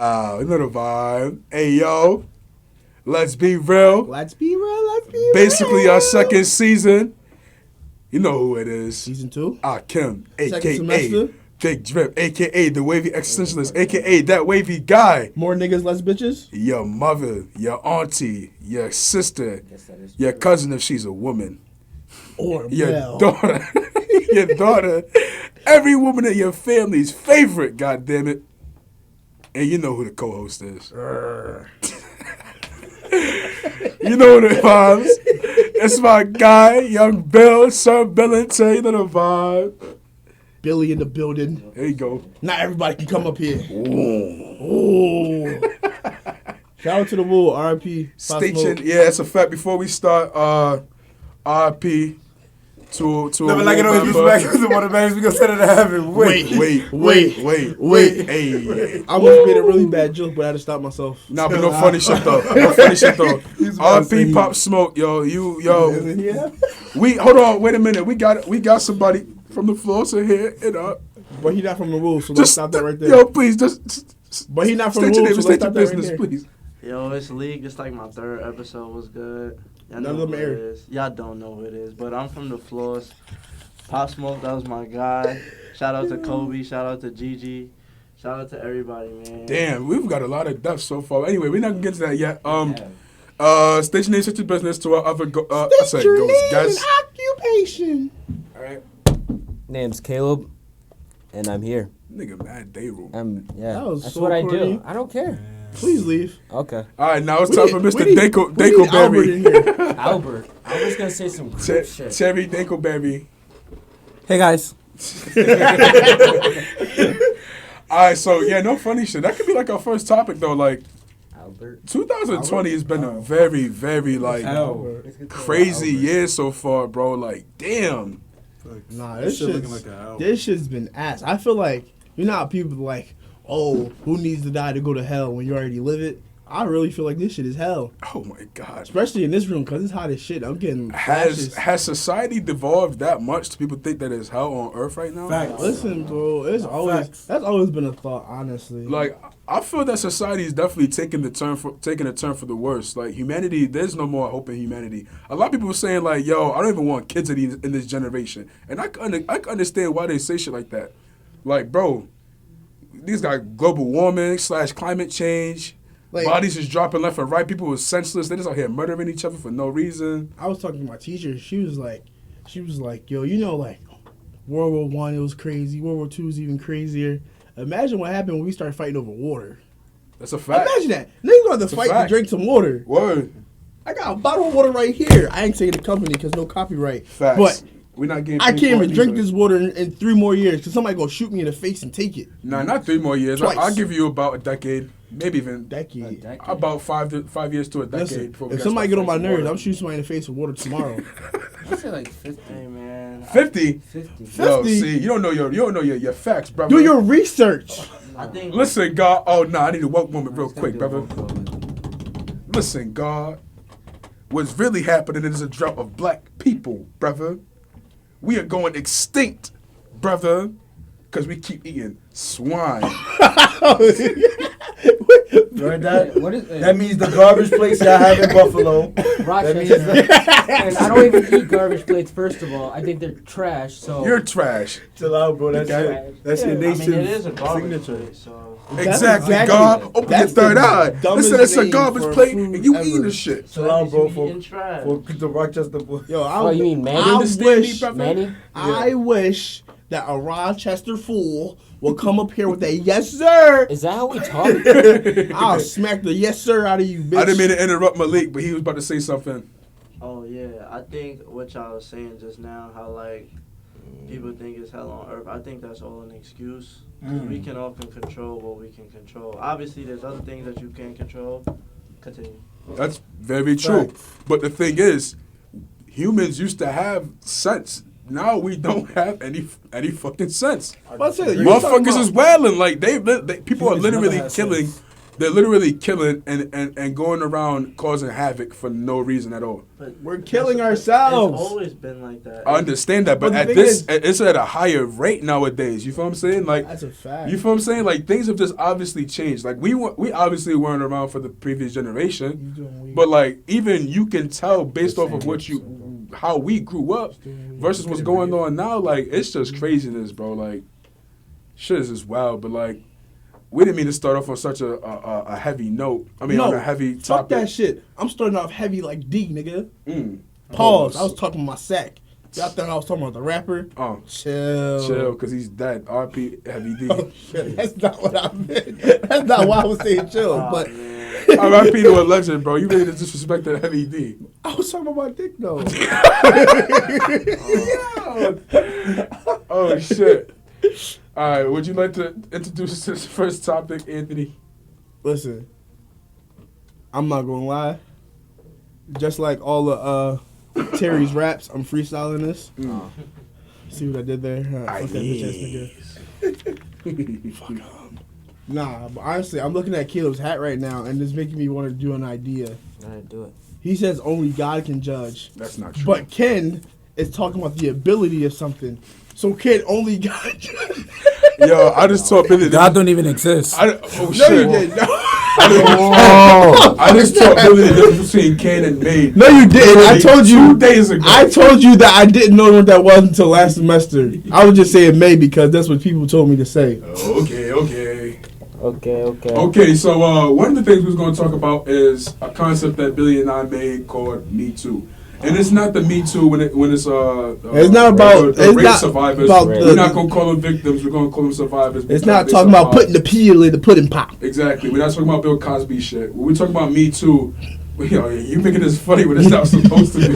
You know the vibe. Hey, yo, let's be real. Let's be real. Let's be real. Basically, our second season. You know who it is. Season 2. Kim, Second a.k.a. semester. Big Drip, a.k.a. the wavy existentialist, a.k.a. that wavy guy. More niggas, less bitches. Your mother, your auntie, your sister, Yes, that is your true. cousin if she's a woman, Or your Bell. daughter, your daughter, every woman in your family's favorite, goddammit. And you know who the co-host is. You know the vibes. It's my guy, Young Bill, Sir Billington. You know the vibe. Billy in the building. There you go. Not everybody can come up here. Ooh. Shout out to the Woo, RP. Stay tuned. Yeah, it's a fact. Before we start, RP to Never like it always be back to one of the bands we gonna send it to heaven. Wait. I almost made a really bad joke, but I had to stop myself. Nah, but no funny shit though. No funny shit though. RP Pop Smoke, yo. Yeah. We hold on. Wait a minute. We got somebody from the floor to hear it up. But he not from the Woo, so let's stop that right there. Yo, please just. But he not from state the your Woo, name, so state let's your stop that right business, there. please. Yo, it's League. It's like my third episode was good. Y'all None know of them who it aired. is. Y'all don't know who it is, but I'm from the floors. Pop Smoke, that was my guy. Shout out to Kobe. Shout out to Gigi. Shout out to everybody, man. Damn, we've got a lot of depth so far. Anyway, we're not gonna get to that yet. State your name, state your business to our other State your name and guys. occupation. All right, Name's Caleb, and I'm here. nigga, mad day room. Yeah, That was that's so what I corny. do. I don't care. Please leave. Okay. All right, now it's We time need- for Mr. we need- Dako we need Albert in Berry. here. Albert. I was gonna say some crip shit. Cherry Dako Berry. Hey guys. All right, so yeah, no funny shit. That could be like our first topic though. Like Albert. 2020 has been a very, very like crazy year so far, bro. Like, damn. Nah, This this shit looking shit's, like an album. this shit's been ass. I feel like, you know how people be like, oh, who needs to die to go to hell when you already live it? I really feel like this shit is hell. Oh my God. Especially in this room, because it's hot as shit. I'm getting Has flashes. society devolved that much to people think that it's hell on earth right now? Facts. Listen, bro, that's always been a thought, honestly. Like, I feel that society is definitely taking a turn for the worse. Like, humanity, there's no more hope in humanity. A lot of people are saying like, "Yo, I don't even want kids in this generation," and I can understand why they say shit like that. Like, bro, these got global warming / climate change. Like- Bodies is dropping left and right. People are senseless. They just out here murdering each other for no reason. I was talking to my teacher. She was like, yo, you know, like World War One, it was crazy. World War Two is even crazier. Imagine what happened when we started fighting over water. That's a fact. Imagine that. Niggas gonna have It's to a fight to fact. drink some water. Word. I got a bottle of water right here. I ain't saying the company because no copyright. Facts. But We're not getting. I paid can't for even it drink either. this water in 3 more years because somebody gonna shoot me in the face and take it. Nah, not 3 more years. Twice. I'll give you about a decade, maybe even Decade. about 5 years to a decade. Listen, before we if gotta somebody start get on my drinking nerves, water. I'm shooting somebody in the face with water tomorrow. I say like 50. Hey, man. 50. 50. Yo, 50? see, you don't know your facts, brother. Do your research. I think. Listen, God. Oh no, I need a woke moment real quick, brother. Listen, God. What's really happening is a drop of black people, brother. We are going extinct, brother, because we keep eating swine. You heard that? What is That means the garbage plates y'all have in Buffalo. Rochester? And I don't even eat garbage plates. First of all, I think they're trash. So You're trash. Chill out, bro. That's Okay. your, that's your I nation's mean, it is a garbage signature. plate, so. Exactly, exactly- God. Open your that's third the eye. dumbest Listen, it's a name garbage for plate, food and you ever. eating the shit. Chill that out, means bro. you eating trash. For the Rochester boy. Yo, Oh, you mean Manny? I Understand me, wish, brother? Manny? I wish that a Rochester fool will come up here with a yes sir. Is that how we talk? I'll smack the yes sir out of you, bitch. I didn't mean to interrupt Malik, but he was about to say something. Oh yeah, I think what y'all was saying just now, how like people think it's hell on earth. I think that's all an excuse. 'Cause we can all can control what we can control. Obviously, there's other things that you can't control. Continue. That's very true. Facts. But the thing is, humans used to have sense. Now we don't have any fucking sense. But I said, you talking Motherfuckers about- is wailing like they people are Humans never literally had killing sense. They're literally killing and going around causing havoc for no reason at all. But We're killing it's ourselves. always been like that. I understand that, but But the at thing this, is- it's at a higher rate nowadays. You feel what I'm saying? Like, That's a fact. you feel what I'm saying? Like, things have just obviously changed. Like, we obviously weren't around for the previous generation, You doing weed. but like, even you can tell based off of how we grew up versus what's going on now. Like, it's just craziness, bro. Like, shit is just wild. But like, we didn't mean to start off on such a heavy note. I mean, on a heavy topic. Fuck that shit. I'm starting off heavy like D, nigga. Mm. Pause. I was talking my sack. Y'all thought I was talking about the rapper? Oh, Chill. chill, because he's dead. RP Heavy D. Oh, shit. That's not what I meant. That's not why I was saying chill. Oh, but man. RP to a legend, bro. You ready to disrespect that Heavy D? I was talking about dick, though. Oh, shit. All right, would you like to introduce this first topic, Anthony? Listen, I'm not gonna lie. Just like all the Terry's raps, I'm freestyling this. See what I did there? Fuck that bitch ass nigga. Fuck him. Nah, but honestly, I'm looking at Caleb's hat right now, and it's making me want to do an idea. Alright, do it. He says only God can judge, That's not true. but Ken is talking about the ability of something. So can only God judge? Yo, I just taught Billy. God don't even exist. Oh, No, shit. you didn't. No. I just taught Billy the difference between can and made. No, you didn't. I told you 2 days ago. I told you that I didn't know what that was until last semester. I was just saying may because that's what people told me to say. Okay. Okay, so one of the things we was going to talk about is a concept that Billy and I made called Me Too. And it's not the Me Too when it's It's not about- the it's rape not survivors. about We're the- not gonna call them victims. We're gonna call them survivors. It's because not they talking about survived. putting the peel in the pudding pop. Exactly. We're not talking about Bill Cosby shit. When we talk about Me Too, you making this funny when it's not supposed to be.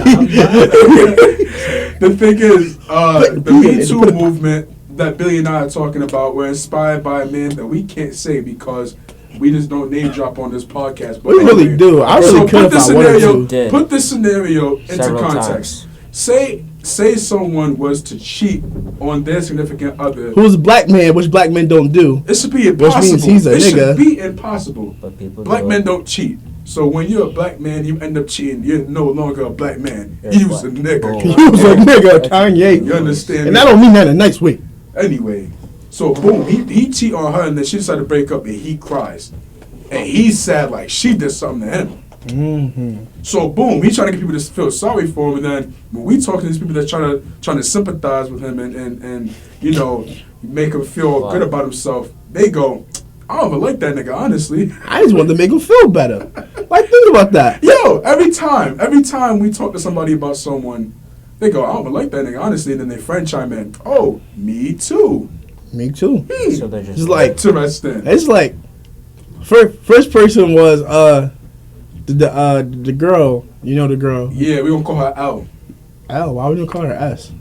The thing is, the Me Too movement that Billy and I are talking about were inspired by a man that we can't say because we just don't name drop on this podcast. But We really do. I really could if I wanted to. Did. Put this scenario into Several context. times. Say someone was to cheat on their significant other. Who's a black man, which black men don't do. It should be impossible. means he's a it nigga. should be impossible. But people Black do men it. don't cheat. So when you're a black man, you end up cheating. You're no longer a black man. You're You was a black. nigga. Boom. He was a nigga, Kanye. You understand? And me? I don't mean that in a nice way. Anyway, so boom, he cheat on her, and then she decided to break up, and he cries, and he's sad like she did something to him. Mm-hmm. So boom, he's trying to get people to feel sorry for him, and then when we talk to these people that trying to sympathize with him and you know make him feel Wow. good about himself, they go, I don't even like that nigga, honestly. I just wanted to make him feel better. Like, think about that. Yo, every time we talk to somebody about someone, they go, I don't even like that nigga, honestly, and then their friend chime in, oh, me too. Me too. So they're just It's like, Interesting. it's like, first person was the girl. You know the girl. Yeah, we gonna call her L. L. Why would you call her S?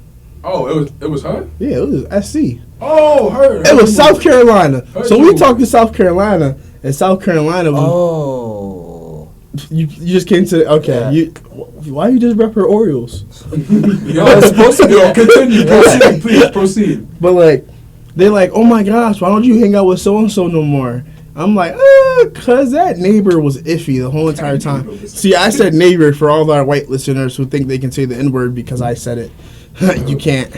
Oh, it was her? Yeah, it was SC. Oh, her. It was South Carolina. Her So we too. talked to South Carolina, and South Carolina was. Oh. You just came to Yeah. Why you just rep her Orioles? Yo, it's supposed to be yo, that. continue. Proceed, please proceed. But like, they're like, oh my gosh, why don't you hang out with so and so no more? I'm like, cause that neighbor was iffy the whole entire time. See, I said neighbor for all of our white listeners who think they can say the N word because I said it. You can't.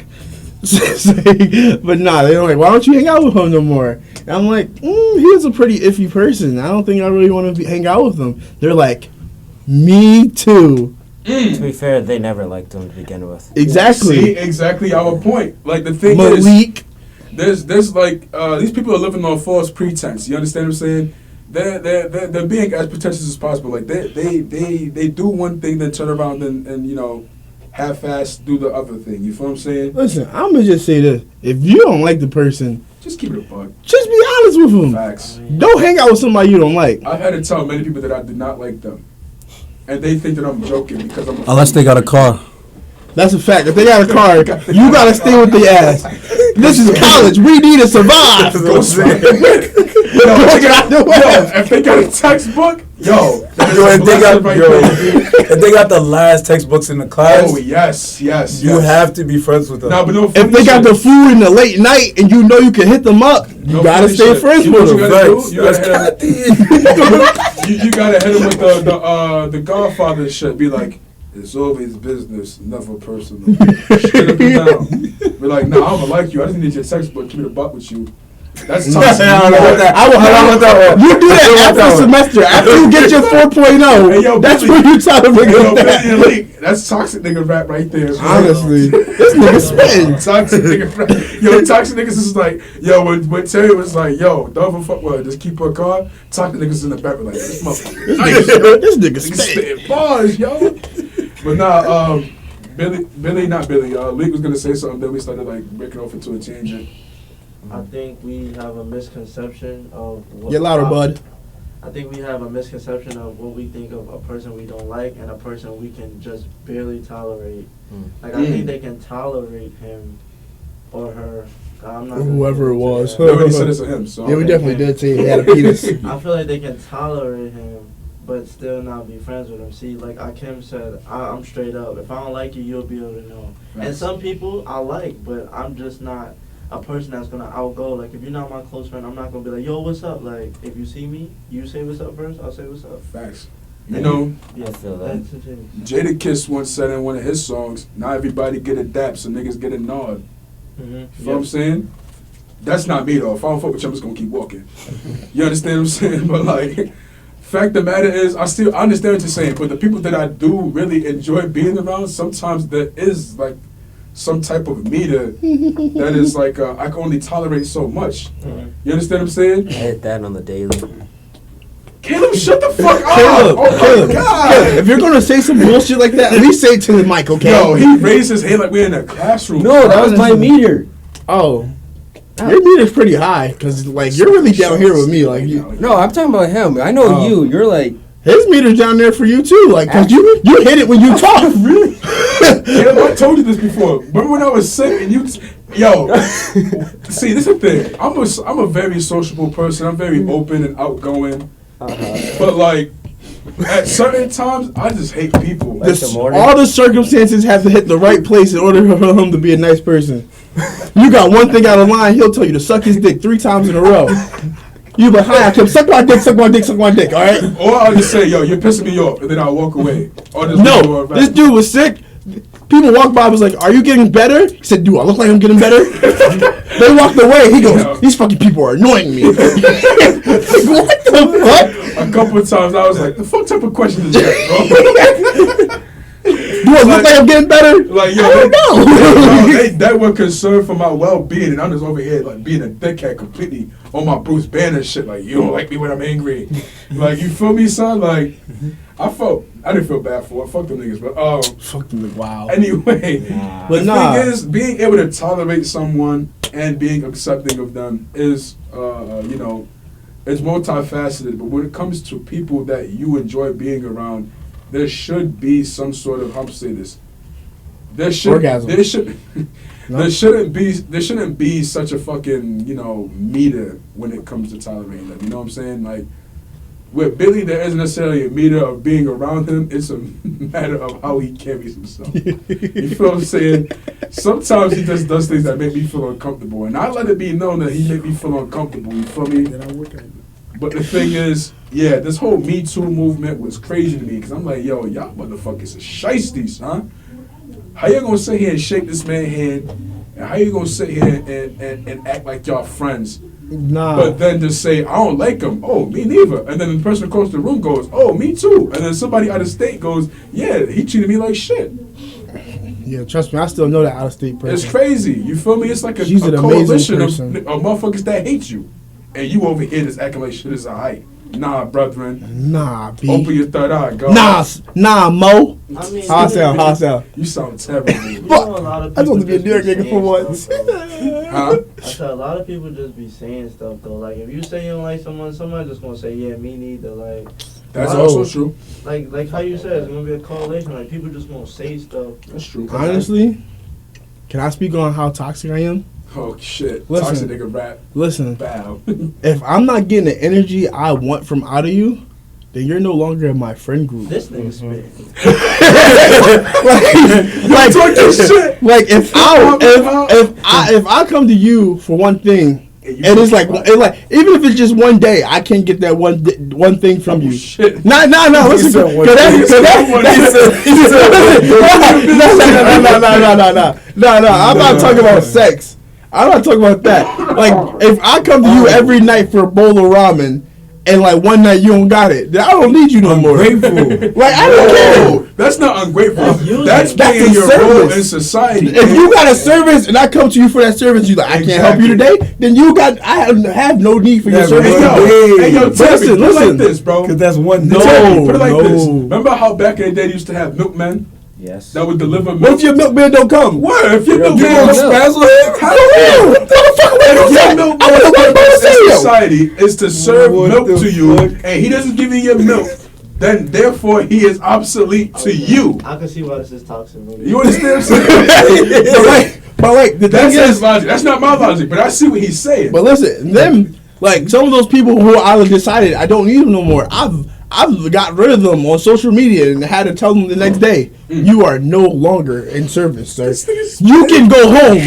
But nah, they're like, why don't you hang out with him no more? And I'm like, he was a pretty iffy person. I don't think I really want to hang out with him. They're like, me too. To be fair, they never liked him to begin with. Exactly. See, exactly our point. Like the thing is, Malik. there's like these people are living on false pretense. You understand what I'm saying? They're being as pretentious as possible. Like they do one thing, then turn around and you know, half-ass do the other thing. You feel what I'm saying? Listen, I'm gonna just say this: if you don't like the person, Just keep it a buck. just be honest with them. Facts. Don't hang out with somebody you don't like. I've had to tell many people that I do not like them, and they think that I'm joking because I'm. Unless they got a car. That's a fact. If they got a car, you gotta stay with the ass. This is college. We need to survive. Go slide. Yo, if they got got a textbook, yo. that is Yo, a if they got blessing right there. if they got the last textbooks in the class, Oh yes. you have to be friends with them. Nah, but no. If they got the food in the late night and you know you can hit them up, you gotta stay friends with them. You gotta hit him with the Godfather shit. Be like, it's always business, never personal. Straight up and down. Be like, nah, I don't like you. I just need your textbook. Keep me the buck with you. That's toxic. I don't know what that. I want that. You do that after semester. After you get your 4.0, Hey, yo, that's Billy. when you tell them Hey, yo, niggas Billy that. and Leak, that's toxic nigga rap right there. Bro. Honestly, this nigga spitting. Toxic nigga rap. Yo, toxic niggas is like, yo, when Terry was like, yo, don't ever fuck with her, just keep her car. Toxic niggas in the back were like, this motherfucker. Nice. This nigga Niggas spitting. spitting bars, yo. But nah, Leak was gonna say something, then we started like breaking off into a tangent. I think we have a misconception of what Get louder, bud. I think we have a misconception of what we think of a person we don't like and a person we can just barely tolerate. Like I think they can tolerate him or her. I'm not gonna Whoever get it into was. that. We already said it's a him, so Yeah, we definitely did say he had a penis. I feel like they can tolerate him, but still not be friends with him. See, like Akim said, I'm straight up. If I don't like you, you'll be able to know. And Facts. some people I like, but I'm just not a person that's gonna outgo. Like if you're not my close friend, I'm not gonna be like, yo, what's up? Like if you see me, you say what's up first. I'll say what's up. Facts. You know, Yeah, I feel that. that's the thing. Jadakiss once said in one of his songs, "Not everybody get a dap, so niggas get a nod." Mm-hmm. You know what I'm saying? That's not me though. If I don't fuck with you, I'm just gonna keep walking. You understand what I'm saying? But like, fact of the matter is, I understand what you're saying. But the people that I do really enjoy being around, sometimes there is like some type of meter that is like I can only tolerate so much. Mhm. You understand what I'm saying? I hit that on the daily. Caleb, shut the fuck up! Caleb, Oh my Caleb, god! if you're gonna say some bullshit like that, at least say it to the mic, okay? Yo, he raised his hand like we're in a classroom. No, that was my meter. Oh, your meter's pretty high, cause like you're really down here with me. Like you, No, I'm talking about him. I know Oh. you. You're like, his meter's down there for you too. Like, cause you hit it when you talk. Really? Caleb, I told you this before. Remember when I was sick and you, yo, see, this is the thing. I'm a very sociable person. I'm very open and outgoing. But like, at certain times, I just hate people. Like the morning? All the circumstances have to hit the right place in order for him to be a nice person. You got one thing out of line, he'll tell you to suck his dick 3 times in a row. You be like, hi, Kim, suck my dick, suck my dick, suck my dick, all right? Or I'll just say, yo, you're pissing me off, and then I'll walk away. Or just No, go this dude was sick. People walked by, was like, are you getting better? He said, do I look like I'm getting better? They walked away. He goes, Yeah. these fucking people are annoying me. Like, what the fuck? A couple of times I was like, the fuck type of question is that, bro? Do I look like I'm getting better? Like, yo, I don't know. they were concerned for my well-being, and I'm just over here like being a dickhead completely on my Bruce Banner shit. Like, you don't like me when I'm angry. Like, you feel me, son? Like, I didn't feel bad for it. Fuck them niggas, but Fuck them, wow. anyway, But the nah. thing is, being able to tolerate someone and being accepting of them is, you know, it's multifaceted. But when it comes to people that you enjoy being around, there should be some sort of, how to say this? Orgasm. No? There shouldn't be such a fucking, you know, meter when it comes to tolerating them. You know what I'm saying? Like, with Billy, there isn't necessarily a meter of being around him. It's a matter of how he carries himself. You feel what I'm saying? Sometimes he just does things that make me feel uncomfortable. And I let it be known that he make me feel uncomfortable. You feel me? But the thing is, yeah, this whole Me Too movement was crazy to me. Because I'm like, yo, y'all motherfuckers are shiesties, huh? How you gonna sit here and shake this man's hand? And how you gonna sit here and act like y'all friends? Nah. But then just say, I don't like him. Oh, me neither. And then the person across the room goes, oh, me too. And then somebody out of state goes, yeah, he treated me like shit. Yeah, trust me, I still know that out of state person. It's crazy. You feel me? It's like a She's an coalition amazing of person. motherfuckers that hate you. And you over here just acting like shit is alright. Nah, brethren. Nah, B. Open your third eye, go. Nah, Mo. I mean, How I sound? You sound terrible. you know, a lot of I just want to be a people New York just nigga for saying once. stuff, Huh? I said a lot of people just be saying stuff though. Like if you say you don't like someone, somebody just gonna say, yeah, me neither. Like, That's Wow. also true. like how you said, it's gonna be a correlation. Like people just gonna say stuff. That's true. Honestly, can I speak on how toxic I am? Oh shit! Listen. Toxic nigga rap. Listen, Bow. if I'm not getting the energy I want from out of you, then you're no longer in my friend group. This nigga spit. like, talk this shit. like if I come to you for one thing, and it's like even if it's just one day, I can't get that one thing from you. Shit. Nah, listen. No. I'm not talking about sex. I'm not talking about that. Like, if I come to you every night for a bowl of ramen, and like one night you don't got it, then I don't need you no more. Ungrateful. Like, I don't care. That's not ungrateful. That's That's playing a your role service. in society. If you got a service and I come to you for that service, you like, I can't help you today, then I have no need for your Yeah, service. Hey yo, But Timmy, listen, put it like listen. this, bro. Because that's one No. day. Put it like this. no. Remember how back in the day they used to have milkmen Yes. that would deliver milk? What if your milkman don't come? What if your You milkman gonna don't spazzle him? I don't know. Your milkman I want to work by in the society is to serve What milk the to you, fuck? and he doesn't give you your milk. Then therefore he is obsolete to you. I can see why this is toxic. Movie. You understand what I'm saying? But the That's thing his is, logic. That's not my logic, but I see what he's saying. but listen, them like some of those people who I decided I don't need them no more. I've got rid of them on social media and had to tell them the next day, you are no longer in service, sir. You can go home.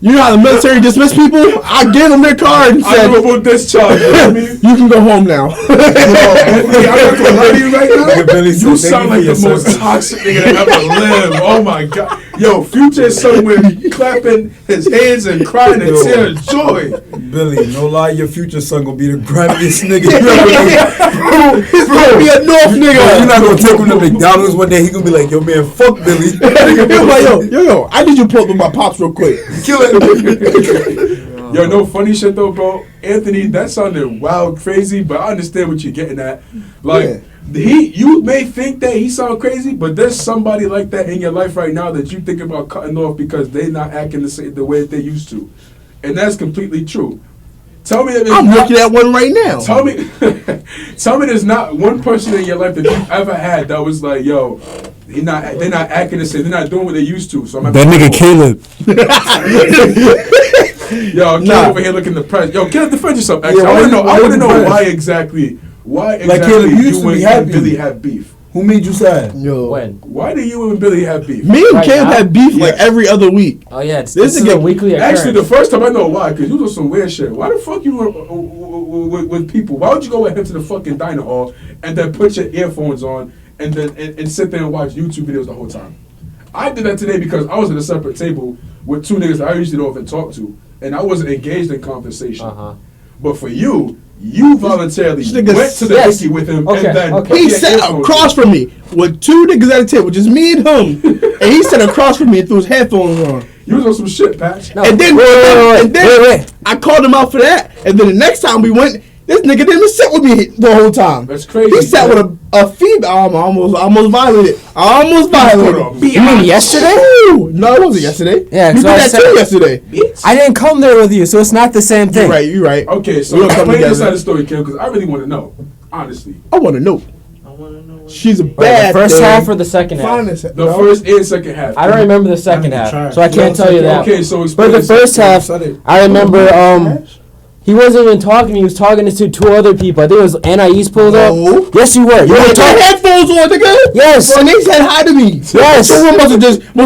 You know how the military dismiss people? I gave them their card and said, Honorable discharge. You know what I mean? you can go home now. Anthony, I'm not gonna lie to you right Nigga, Billy now. said, You "Thank sound you like for your the most service." toxic nigga that ever lived. Oh my god. Yo, Future is somewhere clapping his hands and crying a tear of joy. Billy, no lie, your future son gonna be the grimiest nigga you ever met. He's gonna be a North You're nigga. not gonna take him to McDonald's one day. He gonna be like, yo, man, fuck Billy. He'll be like, yo, I need you to pull up with my pops real quick. Kill it. Yo, no funny shit though, bro. Anthony, that sounded wild, crazy, but I understand what you're getting at. Like, you may think that he sound crazy, but there's somebody like that in your life right now that you think about cutting off because they're not acting the way that they used to, and that's completely true. Tell me that I'm looking at one right now. Tell me, tell me, there's not one person in your life that you've ever had that was like, yo, they're not acting the same, they're not doing what they used to. So I'm That nigga Caleb. Yo, Caleb over here looking depressed. Yo, Caleb, defend yourself. Actually, Yeah, I want to know. why I you want to know depressed? why exactly Caleb, you used to be and happy. Billy have beef. Who made you sad? Yo. When? Why do you and Billy have beef? Me and Right Caleb now? had beef like Yes. every other week. Oh yeah, this This is nigga- a weekly occurrence. Actually, the first time I know why, because you was on some weird shit. Why the fuck you were with people? Why would you go with him to the fucking diner hall and then put your earphones on and then and sit there and watch YouTube videos the whole time? I did that today because I was at a separate table with two niggas that I usually don't even talk to, and I wasn't engaged in conversation. Uh-huh. But for you voluntarily This nigga- went to the Yes. hickey with him Okay, and then okay. put He your sat earphones across on. from me with two niggas at the table, just me and him. And he sat across from me and threw his headphones on. You was on some shit, Patch. No. And then, wait. I called him out for that. And then the next time we went, this nigga didn't even sit with me the whole time. That's crazy. He sat man. with a female. I almost violated. I almost violated. You mean yesterday? Ooh, no, it wasn't yesterday. Yeah, we did 'cause I that said- too yesterday. I didn't come there with you, so it's not the same thing. You're right. You're right. Okay, so We don't come explain this together. side of the story, Kim, because I really want to know, honestly. I want to know. I want to know. What She's a Wait, bad the first thing. half or the second half? Finest. The first and second half. I don't remember the second I'm half, trying. so I can't tell you that. Okay, so But explain the this. first half, I remember. He wasn't even talking to me. He was talking to two other people. I think it was Anais pulled No. up. Yes, you were. You were had your talking. headphones on, nigga. Yes. So they said hi to me. Yes. Someone must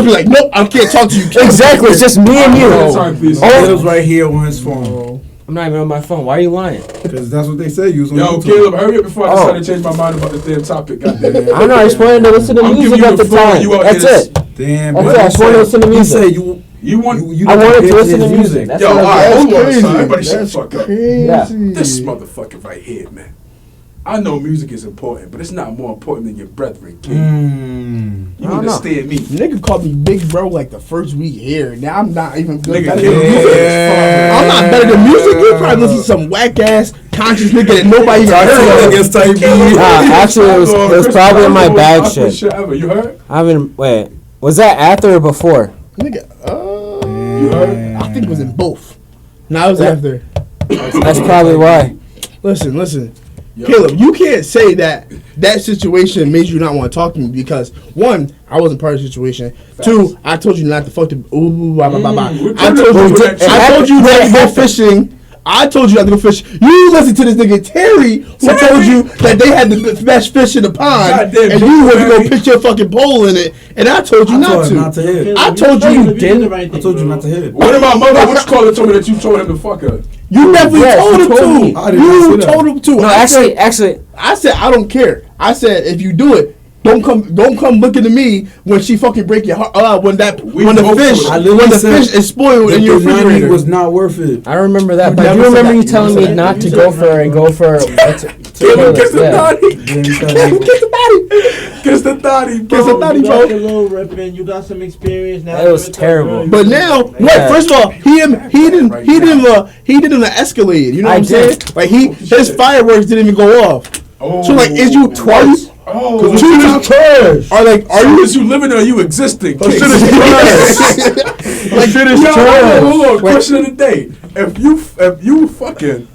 be like, nope, I can't talk to you. Exactly. It's just me and One you. time, please. Caleb's right here on his phone. I'm not even on my phone. Why are you lying? Because that's what they said. You was on Yo, YouTube. Caleb, hurry up before I Oh. decide to change my mind about this damn topic. Goddamn. I don't know. I just wanted to listen to I'm music giving you at the the floor, time. you out That's here it. Damn, That's but it. I just wanted to listen to you music. said you You want? I wanted to listen to his music. That's Yo, what I alright, was hold on, crazy. son. Everybody shut the That's fuck up. Yeah. This motherfucker right here, man. I know music is important, but it's not more important than your brethren, kid. You I don't know. understand me? Nigga called me big bro like the first week here. Now I'm not even good. Nigga, better Caleb, than you music. is I'm not better than music. You probably listen to some whack ass conscious nigga that nobody even heard of. against type B. Actually, it was probably in my bag shit. Ever. You heard? I mean, wait. Was that after or before? Nigga, You heard? I think it was in both. No, it was after. That's probably why. Listen. Yo. Caleb, you can't say that situation made you not want to talk to me because one, I wasn't part of the situation. Facts. Two, I told you not to fuck the. Ooh, blah, blah, blah, blah. We're I trying to told avoid you. that I told you not to go fishing. I told you not to go fish. You listen to this nigga Terry, who told you that they had the best fish in the pond, Goddamn and you went to go Terry. pitch your fucking pole in it, and I told you not to. Not to hit. I told you you didn't. I told you not to hit. What about mother? Which caller told me that you told him to fuck her? You definitely Yes, told you him told me. to. I did not say You that. told him to. No, actually, I said I don't care. I said if you do it, don't come looking to me when she fucking break your heart. When the both fish told I literally said fish is spoiled in your the punani refrigerator. was not worth it. I remember that, but never you said remember that. you You telling never me said not that. to You go said for and go for. Caleb, kiss the Yeah. thotty. Kiss the body. Kiss the thotty, Kiss the bro. thotty, You got bro. your little ripping. You got some experience now. That was terrible. But now, Like, what? First of all, he didn't escalate. You know what I I'm saying? did. Like his fireworks didn't even go off. Oh. So like, is you twice? Oh, Two times trash. Are like, are you? is you living or are you existing? Shit is trash. Like shit is Yo, trash. hold on. Like, Question of the day: If you fucking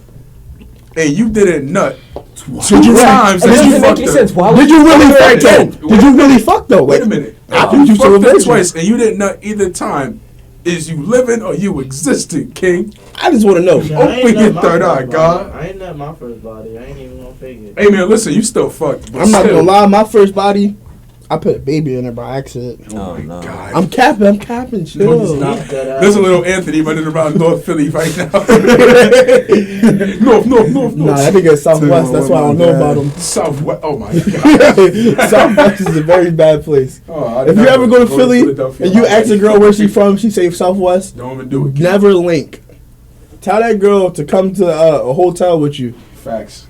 and you didn't nut two times, It that doesn't you make fucked any her. sense. Why would did you really Wait a fuck though? minute. Did you really fuck though? Wait a Like, minute. I If think you you still a fucked her virgin. twice and you didn't nut either time, is you living or you existing, King? I just want to know. Yeah, I ain't Open nut your my third first eye, body. God. I ain't nut my first body. I ain't even gonna fake it. Hey man, listen, you still fucked. But I'm not still. gonna lie. My first body, I put a baby in it by accident. Oh no. God. I'm capping. Chill. No, he's not. There's a little Anthony running around North Philly right now. North. Nah, that nigga is Southwest. That's why I don't know about him. Southwest. Oh my God. Southwest is a very bad place. Oh, If you ever go to Philly Philadelphia, and you I ask a like girl where she from, she say Southwest. don't even do it. King. Never link. Tell that girl to come to a hotel with you. Facts.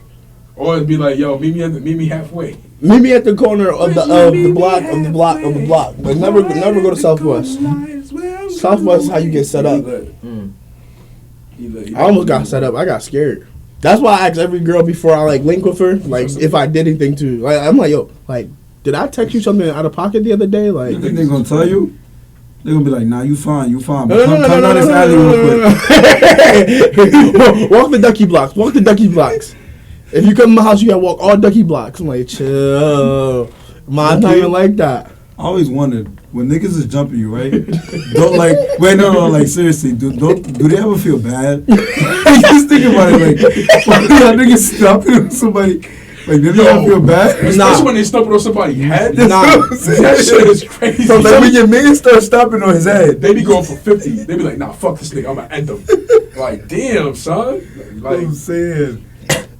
Or it'd be like, yo, meet me halfway. Meet me at the corner of the block, but never go to Southwest. Southwest is how you get set up. I almost got set up. I got scared. That's why I ask every girl before I like link with her, like if I did anything to. Like I'm like, yo, like, did I text you something out of pocket the other day? Like, You think they're gonna tell you? They're gonna be like, nah, you fine. no, But no, no, come no, down this no, alley real quick. no. Walk the ducky blocks. Walk the ducky blocks. If you come to my house, you gotta walk all ducky blocks. I'm like, chill. Mine's not even like that. I always wondered when niggas is jumping you, right? Don't like wait, no, like seriously, do they ever feel bad? Just think about it, like when niggas stopping somebody, like do they ever feel bad? Especially Nah. when they stumble on somebody's head. Nah. That shit is crazy. So like when your man starts stopping on his head, They be going for 50. They be like, nah, fuck this nigga. I'm gonna end him. Like, damn, son. Like, I'm saying.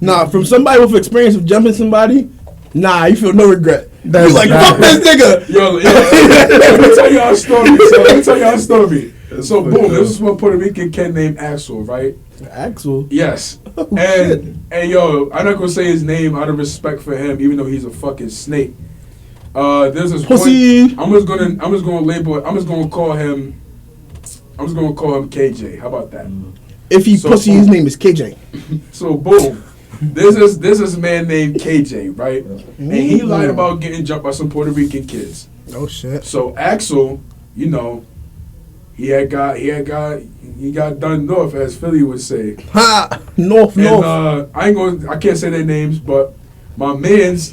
Nah, from somebody with experience of jumping somebody, nah, you feel no regret. That's You like, bad. fuck this nigga. yo, let me tell y'all a story. So let me tell y'all a story. So boom, this is one Puerto Rican kid named Axel, right? Axel. Yes. Oh, And yo, I'm not gonna say his name out of respect for him, even though he's a fucking snake. There's this Pussy. I'm just gonna call him KJ. How about that? If he So, pussy, his name is KJ. So boom, there's this man named KJ, right? And he lied about getting jumped by some Puerto Rican kids. Oh shit. So Axel, you know, he got done north, as Philly would say. Ha! North. And I can't say their names, but my man's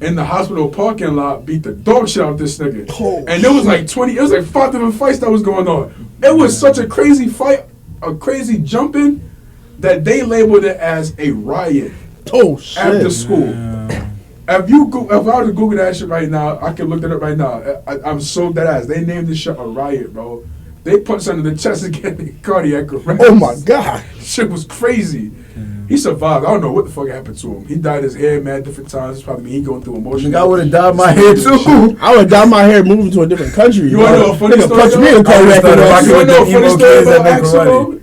in the hospital parking lot beat the dog shit out of this nigga. Oh, And there was like 5 different fights that was going on. It was such a crazy fight, a crazy jumping, that they labeled it as a riot Oh shit. after school. If I were to Google that shit right now, I can look it up right now. I'm so dead ass. They named this shit a riot, bro. They punched under the chest and get cardiac arrest. Oh my god. Shit was crazy. He survived. I don't know what the fuck happened to him. He dyed his hair mad different times. It's probably me. He going through emotion. I would have dyed my hair too. I would dye my hair moving to a different country. You wanna know a funny Nigga story, punch me in the though? cardiac I would've arrest. You wanna know a With funny the story emo kids about that make Axel?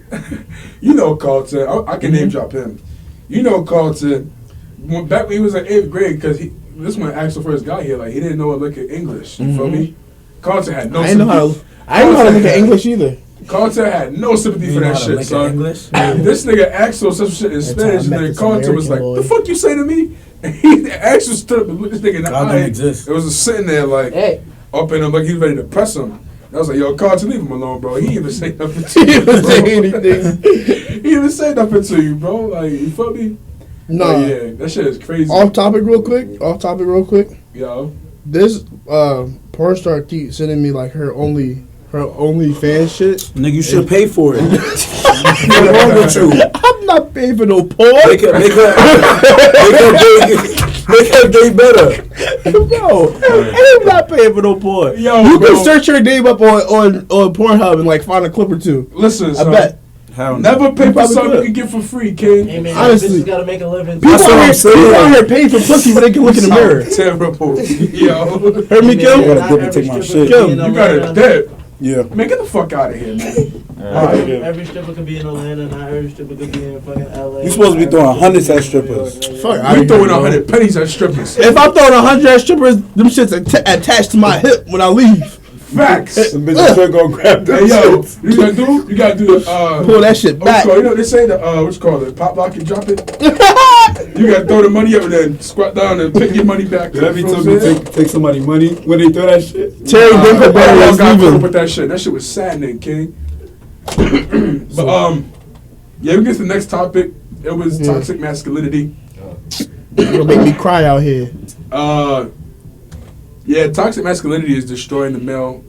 You know Carlton. I can name drop him. You know Carlton. Back when he was in 8th grade, because this when Axel first got here, like he didn't know a lick of English. You feel me? Carlton had no I didn't know how sympathy. to. I didn't know how to look at English either. Carlton had no sympathy You for know that how to shit, lick son. English? This nigga Axel said some shit in Spanish, and met then this Carlton was like, American "The boy." fuck you say to me?" And Axel stood up and looked this nigga in the God eye. don't exist. It was just sitting there like Hey, up in him, like he was ready to press him. I was like, "Yo, Carlton, leave him alone, bro. He ain't even say nothing to He you. didn't say bro. anything. He even say nothing to you, bro. Like, you feel me?" No. But yeah, that shit is crazy. Off topic real quick. Yo. This porn star keeps sending me like her only fan shit. Nigga, you should pay for it. What's wrong with you? I'm not paying for no porn. Make her day better. Bro, I'm not paying for no porn. Yo, You bro. can search your name up on Pornhub and like find a clip or two. Listen, I son. bet. How Never pay for probably something could. you can get for free, kid. Hey man, Honestly. bitches gotta make a living. People That's what I'm saying. people out here paying for pussy but they can look in the mirror. Terrible. Yo. Heard me, Man, Kim? gotta not dip and every take my stripper shit. can be Kim, in You got a Atlanta. dip. Yeah. Man, get the fuck out of here, man. Every stripper can be in Atlanta. Not every stripper can be in fucking LA. You supposed to be throwing hundreds at strippers. Fuck, We throwing 100 pennies at strippers. If I'm throwing 100 at strippers, them shits attached to my hip when I leave. Facts. Some bitches should go grab them Hey yo, shits. you gotta do the Pull that shit what's back. called, you know what they say the what's called it, pop lock and drop it. You gotta throw the money up and then squat down and pick your money back. Every You know time what I'm you saying? take somebody money when they throw that shit. Terry Dinkleberry is got put up leaving. with that shit. That shit was saddening, King. But yeah, we get to the next topic. It was Yeah. toxic masculinity. You're gonna make me cry out here. Yeah, toxic masculinity is destroying the male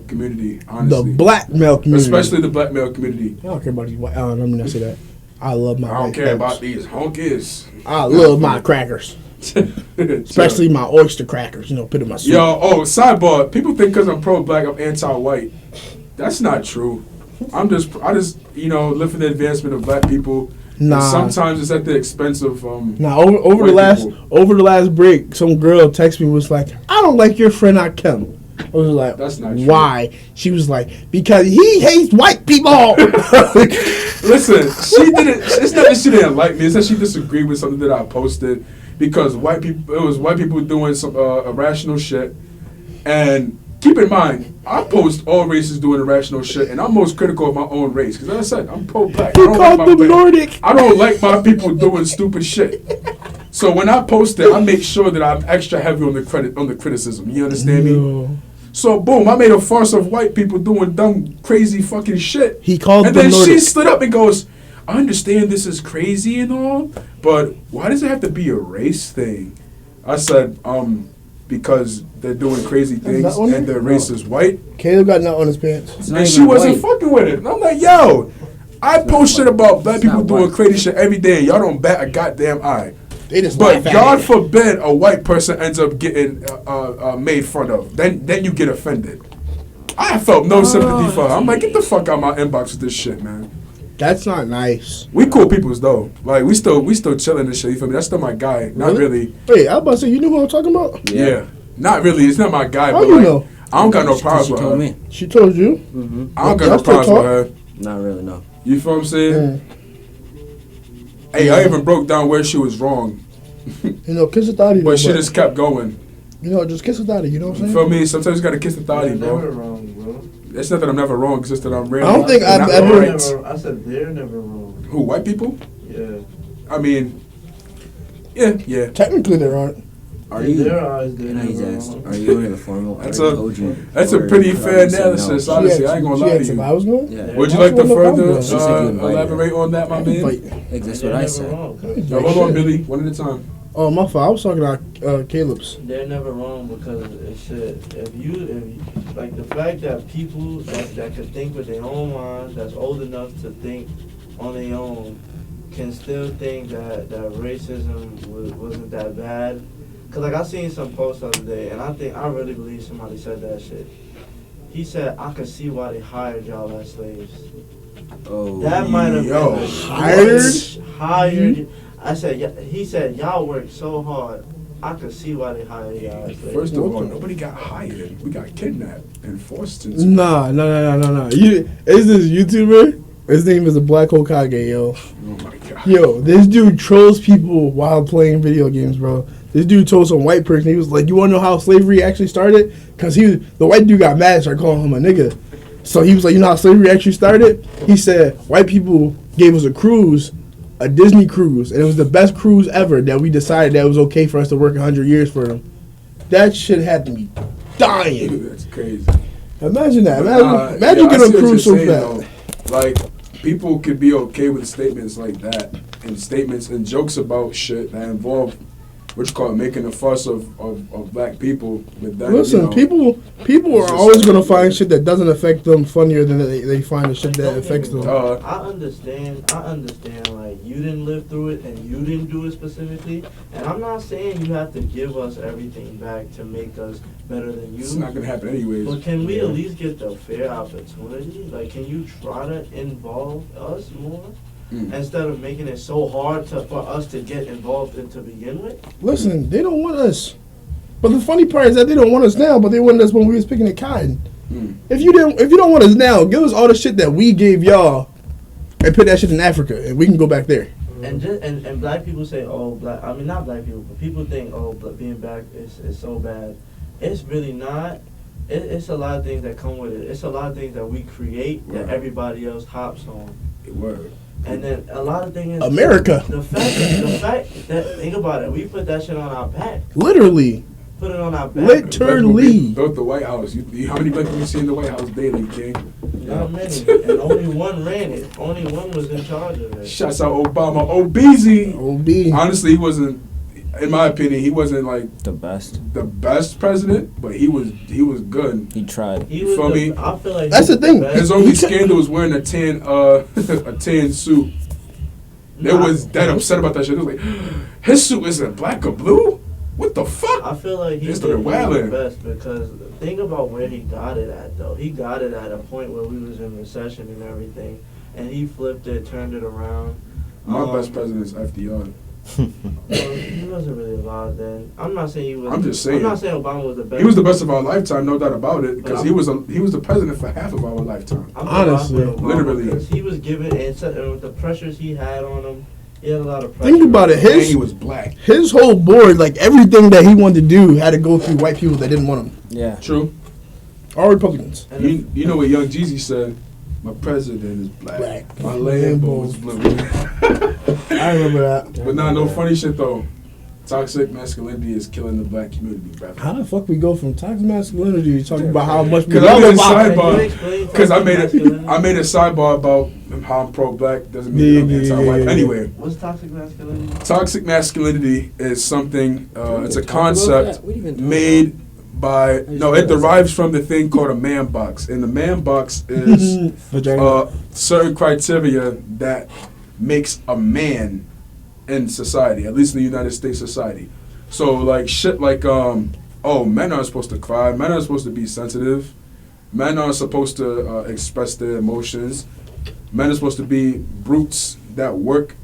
community. The Honestly, black male community. especially the black male community. I don't care about these white. Let me not say that. I love my I don't white care folks. about these honkies. I love my crackers. Especially my oyster crackers. You know, put in my soup. Yo, sidebar. People think because I'm pro-black, I'm anti-white. That's not true. I just, live for the advancement of black people. Nah. And sometimes it's at the expense of Now over white the people. last break, some girl texted me was like, "I don't like your friend Akem." I was like, That's not true. why? She was like, because he hates white people. Listen, she didn't. It's not that she didn't like me. It's that she disagreed with something that I posted because white people. It was white people doing some irrational shit. And keep in mind, I post all races doing irrational shit, and I'm most critical of my own race because, as I said, I'm pro-black. He I don't called like my them black- Nordic. I don't like my people doing stupid shit. So when I post it, I make sure that I'm extra heavy on the criticism. You understand me? No. So boom, I made a farce of white people doing dumb, crazy fucking shit. He called And them then she Nordic. stood up and goes, I understand this is crazy and all, but why does it have to be a race thing? I said, because they're doing crazy things that on and there? their race is white. Caleb got nut on his pants. It's not And she even wasn't white. fucking with it. And I'm like, yo, I post shit about black people not doing white. crazy shit every day. Y'all don't bat a goddamn eye. They just But laugh at God it. forbid a white person ends up getting made fun of. Then you get offended. I felt no sympathy for her. I'm like, get the fuck out of my inbox with this shit, man. That's not nice. We cool peoples though. Like we still chilling and shit. You feel me? That's still my guy. Not really. Wait, I was about to say, you knew who I'm talking about? Yeah. Not really. It's not my guy. How but you like, know? I don't got no She problems with told her. me. She told you? I don't got Y'all no still problems talk? with her. Not really, no. You feel what I'm saying? Mm. Hey, I even broke down where she was wrong, You know, kiss a thotty. but she just kept going. You know, just kiss a thotty. You know what I'm You saying? feel me? Sometimes you gotta kiss the They're thotty, never bro. wrong, bro. It's not that I'm never wrong. It's just that I'm rarely. I don't think I've not ever- right. I said they're never wrong. Who, white people? Yeah. I mean, yeah. Technically, there aren't. Are In you? their eyes, they're And he's never asked, wrong. are you in the formal? That's I a- told you. that's a Or pretty you fair said no. analysis. Honestly, I ain't gonna lie to If you. I was going, Yeah. Would you Why like to she wanna further come She said you invited her. elaborate on that, my man? Invite- That's They're what I never said. wrong, cuz. Yo, hold on, Billy. One at a time. Oh, my fault. I was talking about Caleb's. They're never wrong because it's shit. If you like the fact that people that can think with their own minds, that's old enough to think on their own, can still think that racism wasn't that bad. Cause like I seen some posts the other day, and I really believe somebody said that shit. He said, I could see why they hired y'all as slaves. Oh. That might have Yo, been hired. I said, he said, y'all worked so hard. I could see why they hired y'all as slaves. First of all, nobody got hired. We got kidnapped and forced into. Nah. You, it's this YouTuber. His name is the Black Hokage, yo. Oh my god. Yo, this dude trolls people while playing video games, bro. This dude told some white person, he was like, you want to know how slavery actually started? Because the white dude got mad and started calling him a nigga. So he was like, you know how slavery actually started? He said, white people gave us a cruise, a Disney cruise, and it was the best cruise ever that we decided that it was okay for us to work 100 years for them. That shit had me dying. That's crazy. Imagine that. But, Imagine yeah, I getting see a what cruise so you're saying, fast. though. Like, people could be okay with statements like that and statements and jokes about shit that involve what you call it, making a fuss of black people. But then, Listen, people are always gonna find shit that doesn't affect them funnier than they find the shit that affects them. I understand. Like, you didn't live through it and you didn't do it specifically. And I'm not saying you have to give us everything back to make us better than you. It's not gonna happen anyways. But can we at least get the fair opportunity? Like, can you try to involve us more? Instead of making it so hard for us to get involved in to begin with? Listen, they don't want us. But the funny part is that they don't want us now, but they wanted us when we was picking the cotton. If you don't want us now, give us all the shit that we gave y'all and put that shit in Africa and we can go back there. And and black people say, oh, not black people, but people think, oh, being black is so bad. It's really not. It's a lot of things that come with it. It's a lot of things that we create that everybody else hops on. Word. And then a lot of things. America. The fact that think about it, we put that shit on our back. Literally. Put it on our back. Literally. Built the White House. How many black people you see in the White House daily, King? Not many. And only one ran it. Only one was in charge of it. Shouts out Obama. OBZ. OB. Honestly, he wasn't. In my opinion, he wasn't like The best president, but he was good. He tried. He You was feel me? I feel like That's he the was thing. best. His only scandal was wearing a tan suit. They was that upset about that shit. It was like, his suit isn't black or blue? What the fuck? I feel like he They did started the wilding. best because think about where he got it at though. He got it at a point where we was in recession and everything, and he flipped it, turned it around. My best president is FDR. Well, he wasn't really alive then. I'm not saying he was. I'm just saying. I'm not saying Obama was the best. He was the best of our lifetime, no doubt about it, because he was the president for half of our lifetime. I'm Honestly. Literally, Literally. he was given and with the pressures he had on him. He had a lot of pressure. Think about it. And he was black. His whole board, like everything that he wanted to do, had to go through white people that didn't want him. Yeah. True. All Republicans. And You know what Young Jeezy said? My president is black. Black. My Lambo is blue. I remember that. But no funny shit though. Toxic masculinity is killing the black community, bro. How the fuck we go from toxic masculinity to talking about how much we Because I love made a about it? sidebar. Because I made a sidebar about how I'm pro-black. Doesn't mean I'm anti-white. Yeah. Anyway, what's toxic masculinity? toxic masculinity is something. It's a Talk about concept that. We didn't even talk made by. just No, it realized derives from the thing called a man box, and the man box is Vagina. certain criteria that makes a man in society, at least in the United States society. So like shit like men aren't supposed to cry, men aren't supposed to be sensitive, men aren't supposed to express their emotions, men are supposed to be brutes that work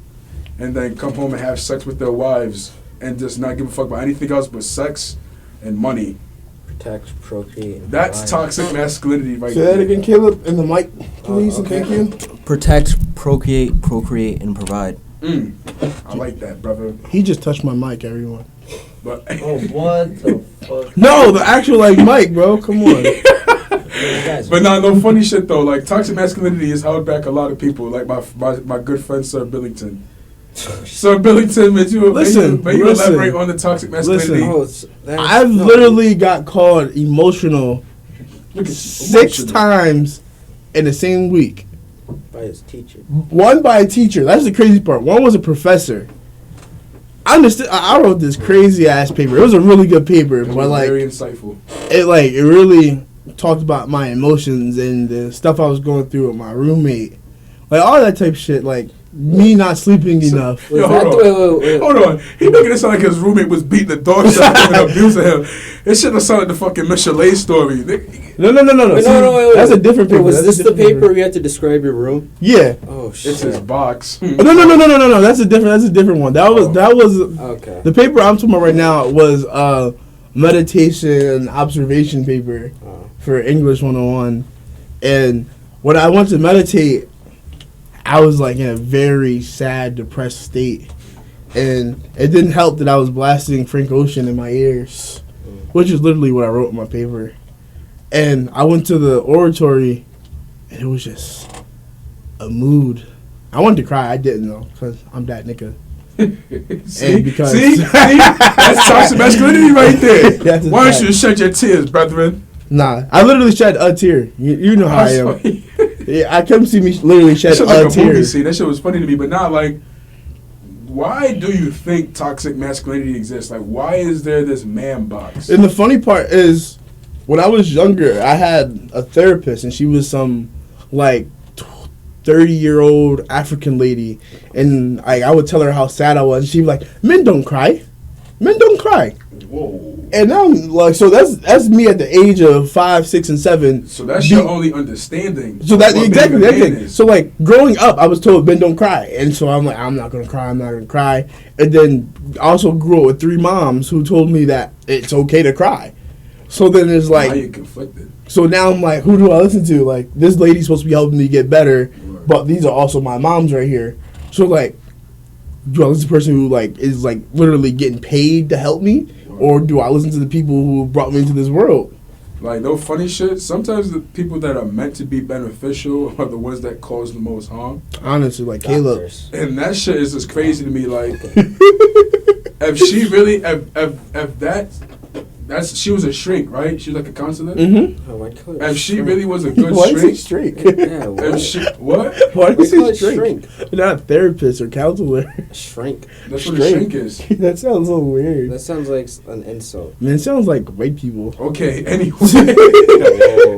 and then come home and have sex with their wives and just not give a fuck about anything else but sex and money. Protect, procreate. and That's provide. toxic masculinity right Say that there. again, Caleb, in the mic, please, and okay. thank you. Protect, procreate, and provide. I like that, brother. He just touched my mic, everyone. But Oh, what the fuck? No, the actual like mic, bro. Come on. But no funny shit though. Like toxic masculinity has held back a lot of people. Like my good friend Sir Billington. Sir Billington, may you Listen. elaborate on the toxic masculinity? Listen. I've literally got called emotional Look at 6 times in the same week. By his teacher. One by a teacher. That's the crazy part. One was a professor. I wrote this crazy ass paper. It was a really good paper, It but was like very insightful. it really talked about my emotions and the stuff I was going through with my roommate, like all that type of shit. Like me not sleeping enough. Yo, hold on. He making it sound like his roommate was beating the dog shit out of him and abusing him. It should have sounded the fucking Michelet story. No. Wait, See, no, that's a different paper. Was That's this a the different paper where you had to describe your room? Yeah. Oh shit. It's his box. No. That's a different one. That was Okay. the paper I'm talking about right now was meditation observation paper Oh. for English 101. And when I went to meditate, I was like in a very sad, depressed state. And it didn't help that I was blasting Frank Ocean in my ears, which is literally what I wrote in my paper. And I went to the oratory, and it was just a mood. I wanted to cry. I didn't though, because I'm that nigga. See, because- see, that's toxic masculinity right there. That's a Why don't fact. you shed your tears, brethren? Nah, I literally shed a tear. You know how I am. Yeah, I come see me literally shed That shit like a a tear. movie scene. That shit was funny to me, but not like why do you think toxic masculinity exists? Like, why is there this man box? And the funny part is, when I was younger, I had a therapist, and she was some like 30-year-old African lady, and I would tell her how sad I was, and she'd be like, "Men don't cry, men don't cry." Whoa. And now, like, so that's me at the age of 5, 6, and 7. So that's your only understanding. So that of what exactly being a that man thing. is. So like growing up, I was told men don't cry, and so I'm like, I'm not gonna cry, I'm not gonna cry. And then I also grew up with 3 moms who told me that it's okay to cry. So then it's Now like, you're conflicted. so now I'm like, who do I listen to? Like, this lady's supposed to be helping me get better, but these are also my moms right here. So like, do I listen to the person who like is like literally getting paid to help me, or do I listen to the people who brought me into this world? Like, no funny shit. Sometimes the people that are meant to be beneficial are the ones that cause the most harm. Honestly, like Caleb. Doctors. And that shit is just crazy to me. Like, if she really, if that's she was a shrink, right? She was like a counselor. Mm-hmm. Oh, why call it If she shrink? really was a good Why is it shrink, shrink? Yeah, what? if she what? Why Why is call it it shrink? shrink? Not a therapist or counselor. Shrink. That's what a shrink is. That sounds so weird. That sounds like an insult. Man, it sounds like white people. Okay.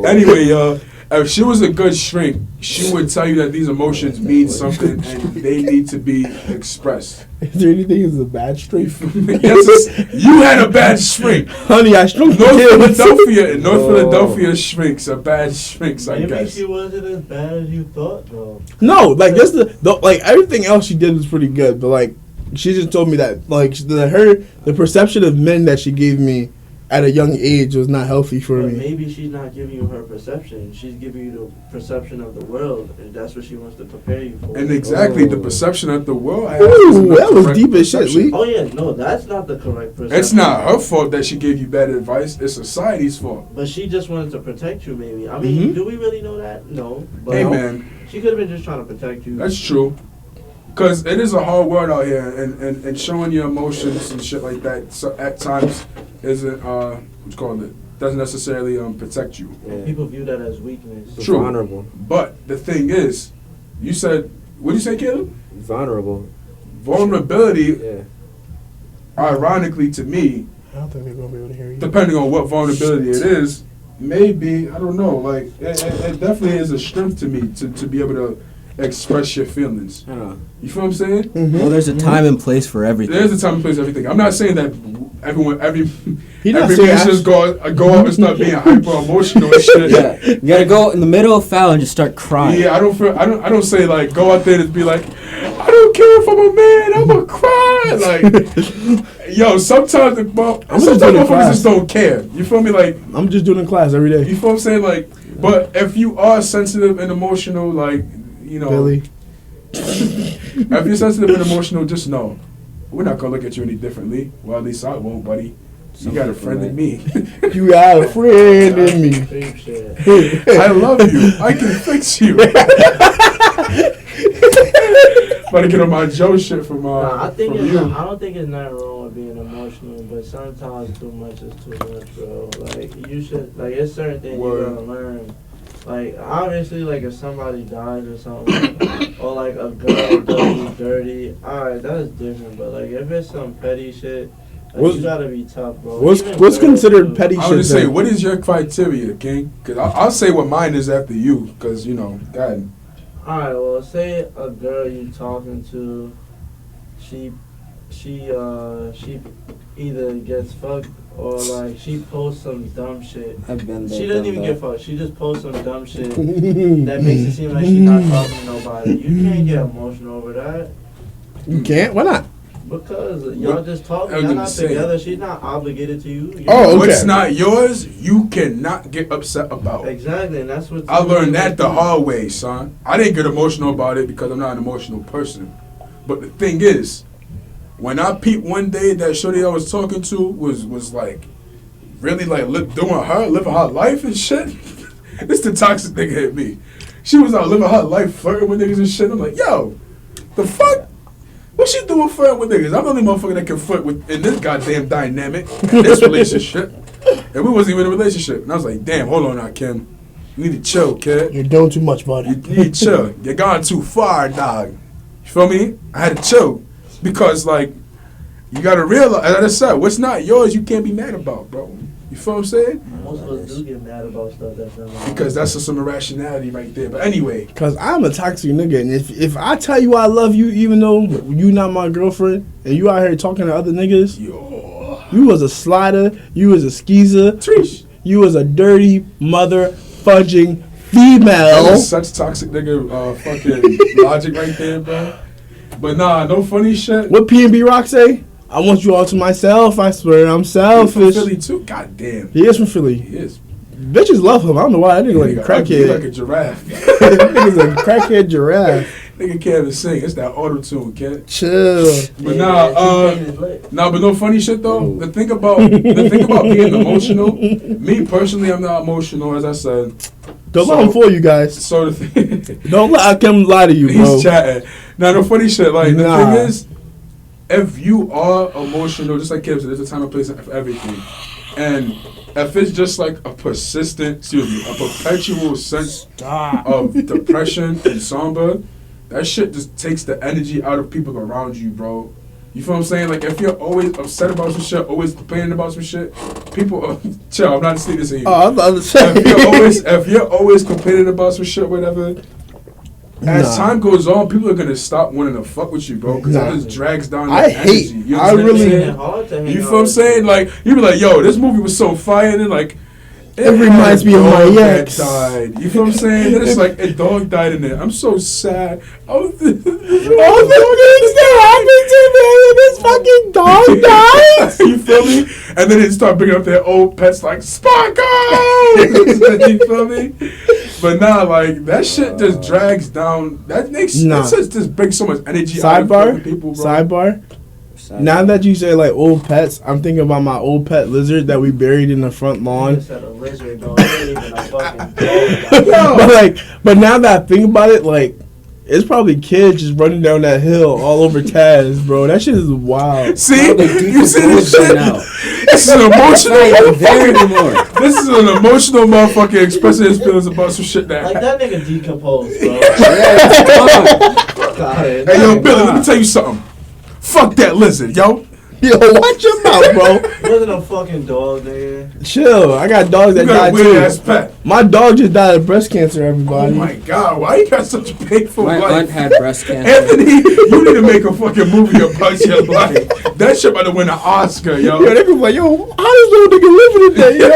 Anyway, y'all. If she was a good shrink, she would tell you that these emotions mean something and they need to be expressed. Is there anything as a bad shrink? Yes, you had a bad shrink. Honey, I shrunk North the kids. Philadelphia shrinks are bad shrinks, I Maybe guess. she wasn't as bad as you thought, though. No, like that's the like everything else she did was pretty good, but like she just told me that like the perception of men that she gave me at a young age was not healthy for But me. maybe she's not giving you her perception. She's giving you the perception of the world, and that's what she wants to prepare you for. And exactly the Oh. perception that the world has. Ooh, is not that was correct deep as shit, perception. Lee. Oh yeah, no, that's not the correct perception. It's not her fault that she gave you bad advice. It's society's fault. But she just wanted to protect you, maybe. I mean, Mhm. do we really know that? No. But Hey, man, she could have been just trying to protect you. that's true. Because it is a hard world out here, and showing your emotions and shit like that so at times isn't, what's called it, doesn't necessarily protect you. Yeah. People view that as weakness. True. Vulnerable. But the thing is, you said, what did you say, Caleb? Vulnerable. Vulnerability, Yeah. ironically to me, I don't think they're gonna be able to hear you. depending on what vulnerability it is, maybe, I don't know, like, it definitely is a strength to me to be able to express your feelings. I don't know. You feel what I'm saying? Mm-hmm. Well, there's a time and place for everything. There's a time and place for everything. I'm not saying that every He not every saying man I- should just go up and start being hyper emotional and shit. Yeah, you gotta go in the middle of foul and just start crying. Yeah, I don't say like go out there and be like, I don't care if I'm a man, I'm gonna cry. Like, yo, sometimes just sometimes doing motherfuckers class. just don't care. You feel me? Like, I'm just doing it in class every day. you feel what I'm saying? Like, but if you are sensitive and emotional, like, you know, Billy. if you're sensitive and emotional, just know we're not gonna look at you any differently. Well, at least I won't, buddy. You got a friend in me. You got a friend in me. Same shit. I love you. I can fix you. About to get on my Joe shit from Nah, I think from it's you. not, I don't think it's not wrong with being emotional, but sometimes too much is too much, bro. Like you should, like it's certain things Word. you gotta learn. Like obviously, like if somebody dies or something, or like a girl does you dirty, alright, that's different. But like if it's some petty shit, like, What's- you gotta be tough, bro. What's Even what's girls, considered too. petty I shit? would just say, then? what is your criteria, King? Because I'll say what mine is after you. Because, you know, God. Alright, well, say a girl you talking to, she either gets fucked or like she posts some dumb shit. I've been there. She doesn't done even that. get fucked. She just posts some dumb shit that makes it seem like she's not talking to nobody. You can't get emotional over that You can't? Why not? because y'all just talking. I was Y'all gonna not say. together. She's not obligated to you. You're Oh, not- okay. What's not yours, you cannot get upset about. Exactly, and that's what I learned that the hard way, son. I didn't get emotional about it because I'm not an emotional person. But the thing is, when I peeped one day that shorty I was talking to was like really like living her life and shit. This the toxic nigga hit me. She was out living her life, flirting with niggas and shit. I'm like, yo, the fuck? What she doing flirting with niggas? I'm the only motherfucker that can flirt with in this goddamn dynamic, in this relationship. And we wasn't even in a relationship. And I was like, damn, hold on now, Kim. You need to chill, kid. You're doing too much, You buddy. need to chill. You're gone too far, dog. You feel me? I had to chill. because like you gotta realize, as I said, what's not yours, you can't be mad about, bro. You feel what I'm saying? Most of us do get mad about stuff that's not mine. Because that's just some irrationality right there. But anyway, Cause I'm a toxic nigga, and if I tell you I love you, even though you not my girlfriend, and you out here talking to other niggas, you was a slider, you was a skeezer, Trish, you was a dirty mother fudging that female. is such toxic nigga fucking logic right there, bro. But nah, no funny shit. What P&B Rock say? I want you all to myself. I swear I'm He's from selfish. Philly too. God damn. He is from Philly. He is. Bitches love him. I don't know why. That nigga like a He like crackhead. a giraffe. Nigga's a crackhead giraffe. Nigga can't even sing. It's that auto tune, kid. Chill. But Yeah, nah, but no funny shit though. The thing about being emotional. Me personally, I'm not emotional, as I said. Don't let him fool you guys. So the thing, Don't let him lie to you, bro. he's chatting. Now the funny shit, like the Nah. thing is, if you are emotional, just like Kim said, there's a time and place for everything. And if it's just like a perpetual sense of depression and somber, that shit just takes the energy out of people around you, bro. You feel what I'm saying? Like if you're always upset about some shit, always complaining about some shit, people chill. I'm not saying this to you. Oh, I'm about to say. If you're always complaining about some shit, whatever. As Nah. time goes on, people are gonna stop wanting to fuck with you, bro, because Nah. it just drags down. I that hate- energy. You I understand what I'm really- saying? hard to hang You out feel what I'm with saying? Like you be like, yo, this movie was so fire, and then like It reminds had me of a my dog that ex. died. You feel what I'm saying? Then it's like a dog died in it. I'm so sad. All the things that happened to me, and this fucking dog dies. You feel me? And then they start bringing up their old pets like Sparkle. You feel me? But nah, like that shit just drags down. That makes Nah. that just brings so much energy out of fucking people, bro. Sidebar. Now that you say like old pets, I'm thinking about my old pet lizard that we buried in the front You lawn. said a lizard, dog. It ain't even a fucking dog. but now that I think about it, like it's probably kids just running down that hill all over Taz, bro. That shit is wild. See, Probably you see this decomposed by shit? now. This is an emotional Not even there motherfucker. anymore. This is an emotional motherfucker expressing his feelings about some shit that Like happened. that nigga decomposed, bro. Fuck out here. Hey yo, Billy, let me tell you something. Fuck that lizard, yo. Yo, watch your mouth, bro. It wasn't a fucking dog, nigga. Chill. I got dogs You that got a died weird ass too. pet. My dog just died of breast cancer. Oh Everybody. my god, why you got such a painful My life? aunt had breast cancer. Anthony, you need to make a fucking movie about your life. That shit about to win an Oscar, yo. Yo, they be like, yo, how does little nigga living today, yo?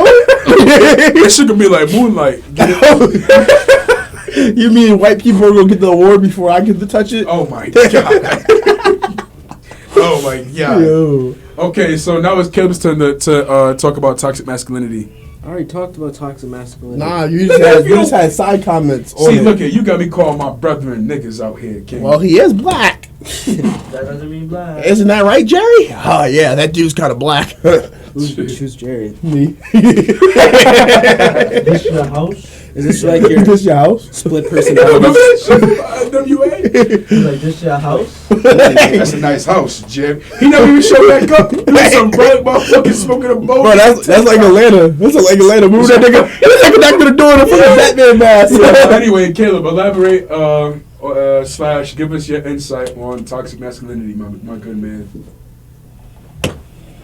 This shit could be like Moonlight. Get it? You mean white people are gonna get the award before I get to touch it? Oh my god. Oh my god. Yo. Okay, so now it's Caleb's turn to talk about toxic masculinity. I already talked about toxic masculinity. Nah, you just had side comments on See, it. look at you got me calling my brethren niggas out here, King. Well, he is black. That doesn't mean blind. Isn't that right, Jerry? Oh, yeah, that dude's kind of black. Who's Jerry? Me. This your house? Is this like your This your house? split Remember personality? that shit from NWA? He's like, this your house? That's a nice house, Jim. He never even showed back up. He was some bright motherfucker smoking a boat. Bro, that's like Atlanta. That's like Atlanta. Move that nigga. That nigga knocked to the door in front of Batman mask. Yeah, anyway, Caleb, elaborate / give us your insight on toxic masculinity, my good man.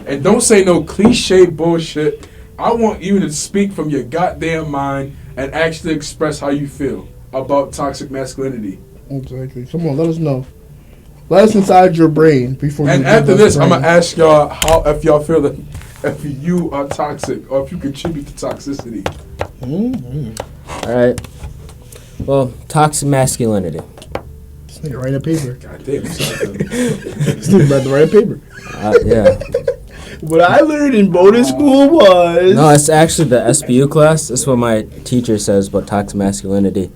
And don't say no cliche bullshit. I want you to speak from your goddamn mind and actually express how you feel about toxic masculinity. Exactly. Come on, let us know. Let us inside your brain before. And you after give us this, I'm brain. gonna ask y'all if y'all feel that if you are toxic or if you contribute to toxicity. Mm-hmm. All right. Well, toxic masculinity. This nigga write a paper. God damn. This nigga about to write a paper. Yeah. What I learned in boarding school was. No, it's actually the SBU class. That's what my teacher says about toxic masculinity.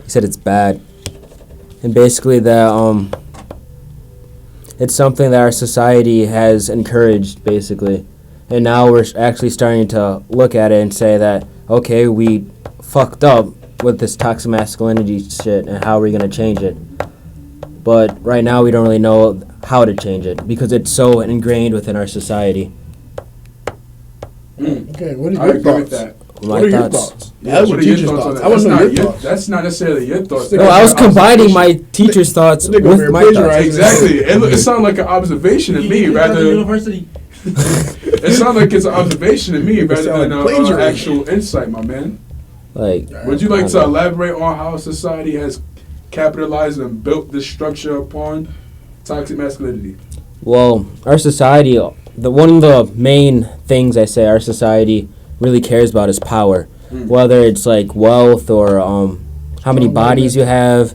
He said it's bad. And basically that it's something that our society has encouraged, basically. And now we're actually starting to look at it and say that, okay, we fucked up with this toxic masculinity shit, and how are we going to change it? But right now we don't really know how to change it because it's so ingrained within our society. Okay, what are I your agree with thoughts? that. What are your thoughts? Yeah, That was what your are your teacher's thoughts on thoughts. that? I want That's to know not your your- thoughts. That's not necessarily your thoughts. No, No, I was That's an combining observation. my teacher's thoughts Nigga, with we're my thoughts. plagiarizing. Exactly. It sounded like an observation to me rather. University. It sounds like it's an observation to me It rather sound than like an plagiarism. actual insight, my man. Like, Would you I like don't to know. elaborate on how society has capitalized and built this structure upon toxic masculinity? Well, our society, one of the main things I say our society really cares about is power. Whether it's like wealth or how many bodies you have,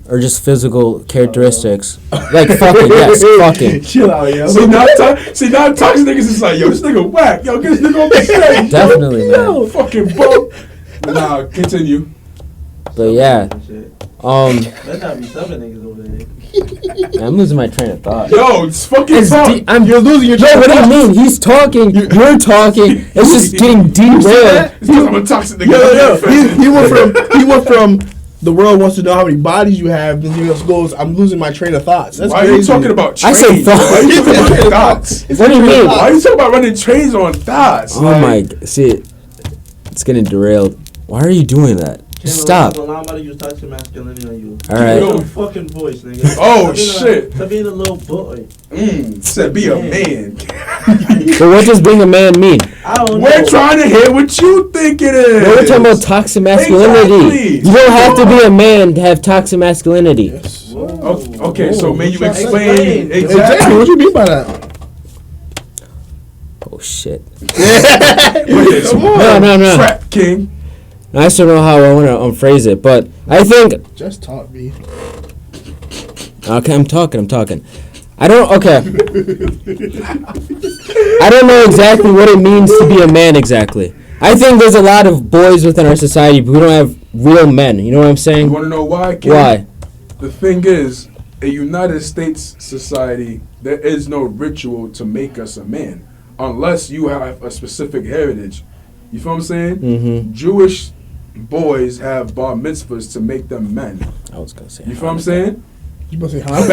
or just physical characteristics. Like fucking, yes, fucking. Chill out, yo. See now, toxic niggas is like, yo, this nigga whack. Yo, get this nigga on the stage. Definitely, man. Fucking bum. Nah, continue. But yeah, Better not be seven niggas over there. I'm losing my train of thought. Yo, it's fucking talk. You're losing your train of thought. What do you mean? He's talking, you're talking. It's just getting derailed. It's because I'm a toxic nigga. He went from the world wants to know how many bodies you have, then he just goes, I'm losing my train of thoughts. That's Why crazy. are you talking about I trains? said thoughts. Why are you talking about thoughts? What do you mean? Why are you talking about running trains on thoughts? Oh my, see, it's getting derailed. Why are you doing that? Just stop. I'm about to use toxic masculinity on you. All right. Your fucking voice, nigga. Oh, Stop being shit. Stop being a little boy. Said be a man. But what does being a man mean? I don't know. We're trying to hear what you think it is. We're talking about toxic masculinity. Exactly. You don't have to be a man to have toxic masculinity. Okay, so may you explain Exactly. exactly What do you mean by that? Oh shit. Come on. No. Trap King. I just don't know how I want to phrase it, but I think. Just talk, B. Okay, I'm talking. I don't. Okay. I don't know exactly what it means to be a man exactly. I think there's a lot of boys within our society, but we don't have real men. You know what I'm You saying? want to know why, King? Why? The thing is, a United States society, there is no ritual to make us a man unless you have a specific heritage. You feel what I'm saying? Mm-hmm. Jewish boys have bar mitzvahs to make them men. I was gonna say. You feel what I'm saying? You must say, huh?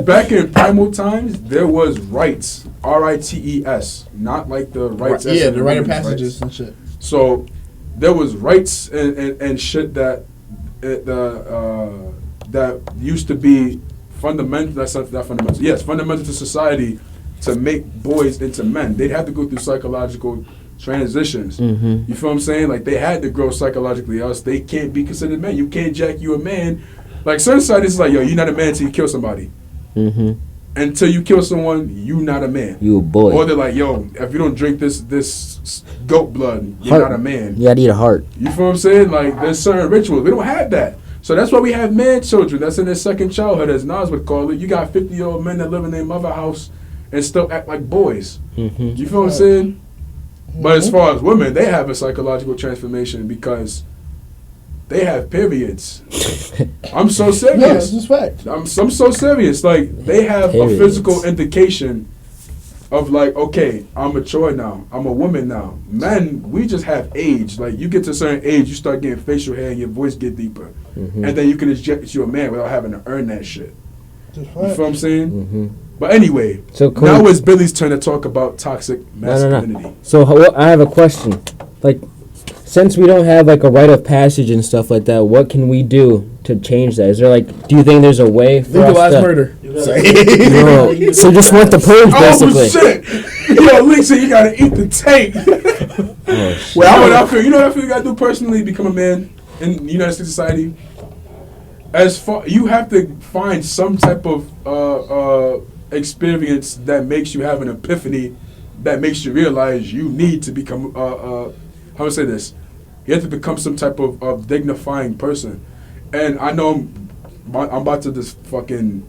Back in primal times, there was rites, R-I-T-E-S, not like the rights. Yeah, the rite of rights. passages and shit. So there was rights and shit that that used to be fundamental. That's not fundamental. Yes, fundamental to society to make boys into men. They'd have to go through psychological transitions. Mm-hmm. You feel what I'm saying? Like they had to grow psychologically, else they can't be considered men. You can't jack you a man. Like certain societies is like, yo, you're not a man until you kill somebody. Mm-hmm. Until you kill someone, you not a man. You a boy. Or they're like, yo, if you don't drink this goat blood, you're Heart. not a man. You gotta eat a heart. You feel what I'm saying? Like there's certain rituals. We don't have that. So that's why we have man children. That's in their second childhood, as Nas would call it. You got 50-year-old men that live in their mother house and still act like boys. Mm-hmm. You feel what I'm saying? But as far as women, they have a psychological transformation because they have periods. I'm so Yeah, serious. this is fact. I'm so serious. Like they have Periods. a physical indication of like, okay, I'm mature now. I'm a woman now. Men, we just have age. Like you get to a certain age, you start getting facial hair and your voice get deeper, Mm-hmm. and then you can inject you a man without having to earn that shit. This is You feel fact. what I'm saying? Mm-hmm. But anyway, So cool. now it's Billy's turn to talk about toxic masculinity. So I have a question. Like, since we don't have like a rite of passage and stuff like that, what can we do to change that? Is there like, do you think there's a way for Legalize us to? murder. You gotta- No, so just want the purge basically. Oh shit! Yo, Link said you gotta eat the tank. Oh, shit. Well, I know what I feel. You know what I feel you gotta do personally? Become a man in the United States society. As far you have to find some type of experience that makes you have an epiphany, that makes you realize you need to become how do I say this? You have to become some type of dignifying person. And I know I'm about to just fucking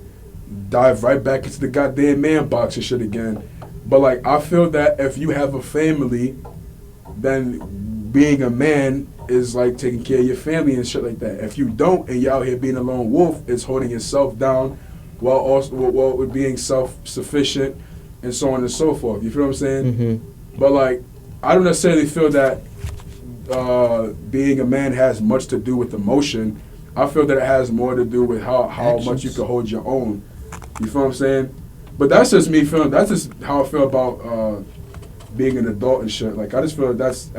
dive right back into the goddamn man box and shit again. But like I feel that if you have a family, then being a man is like taking care of your family and shit like that. If you don't and you're out here being a lone wolf, it's holding yourself down while also while being self-sufficient and so on and so forth. You feel what I'm saying? Mm-hmm. But like I don't necessarily feel that being a man has much to do with emotion. I feel that it has more to do with how much you can hold your own. You feel what I'm saying? But that's just me feeling. That's just how I feel about being an adult and shit. Like I just feel that's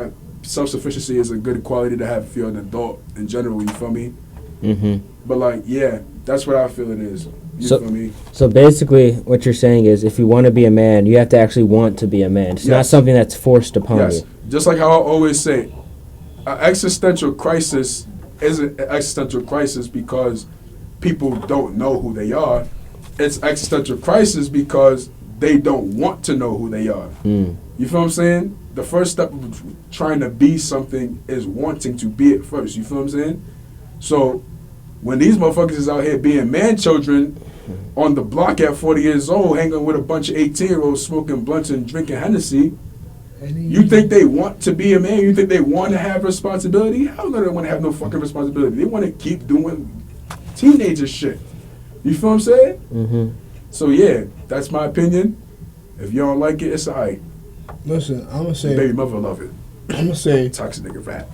self-sufficiency is a good quality to have if you're an adult in general. You feel me? Mm-hmm. But like, yeah, that's what I feel it is. You So- feel me? So basically, what you're saying is, if you want to be a man, you have to actually want to be a man. It's not Yes. something that's forced upon Yes. you. Just like how I always say, an existential crisis isn't an existential crisis because people don't know who they are. It's existential crisis because they don't want to know who they are. Mm. You feel what I'm saying? The first step of trying to be something is wanting to be it first. You feel what I'm saying? So when these motherfuckers is out here being man children on the block at 40 years old, hanging with a bunch of 18-year-olds smoking blunts and drinking Hennessy, you think they want to be a man? You think they want to have responsibility? Hell no, they want to have no fucking responsibility. They want to keep doing teenager shit. You feel what I'm saying? Mm-hmm. So yeah, that's my opinion. If you don't like it, it's alright. Listen, I'm gonna Your say, baby mother love it. I'm gonna say, Toxic nigga rap.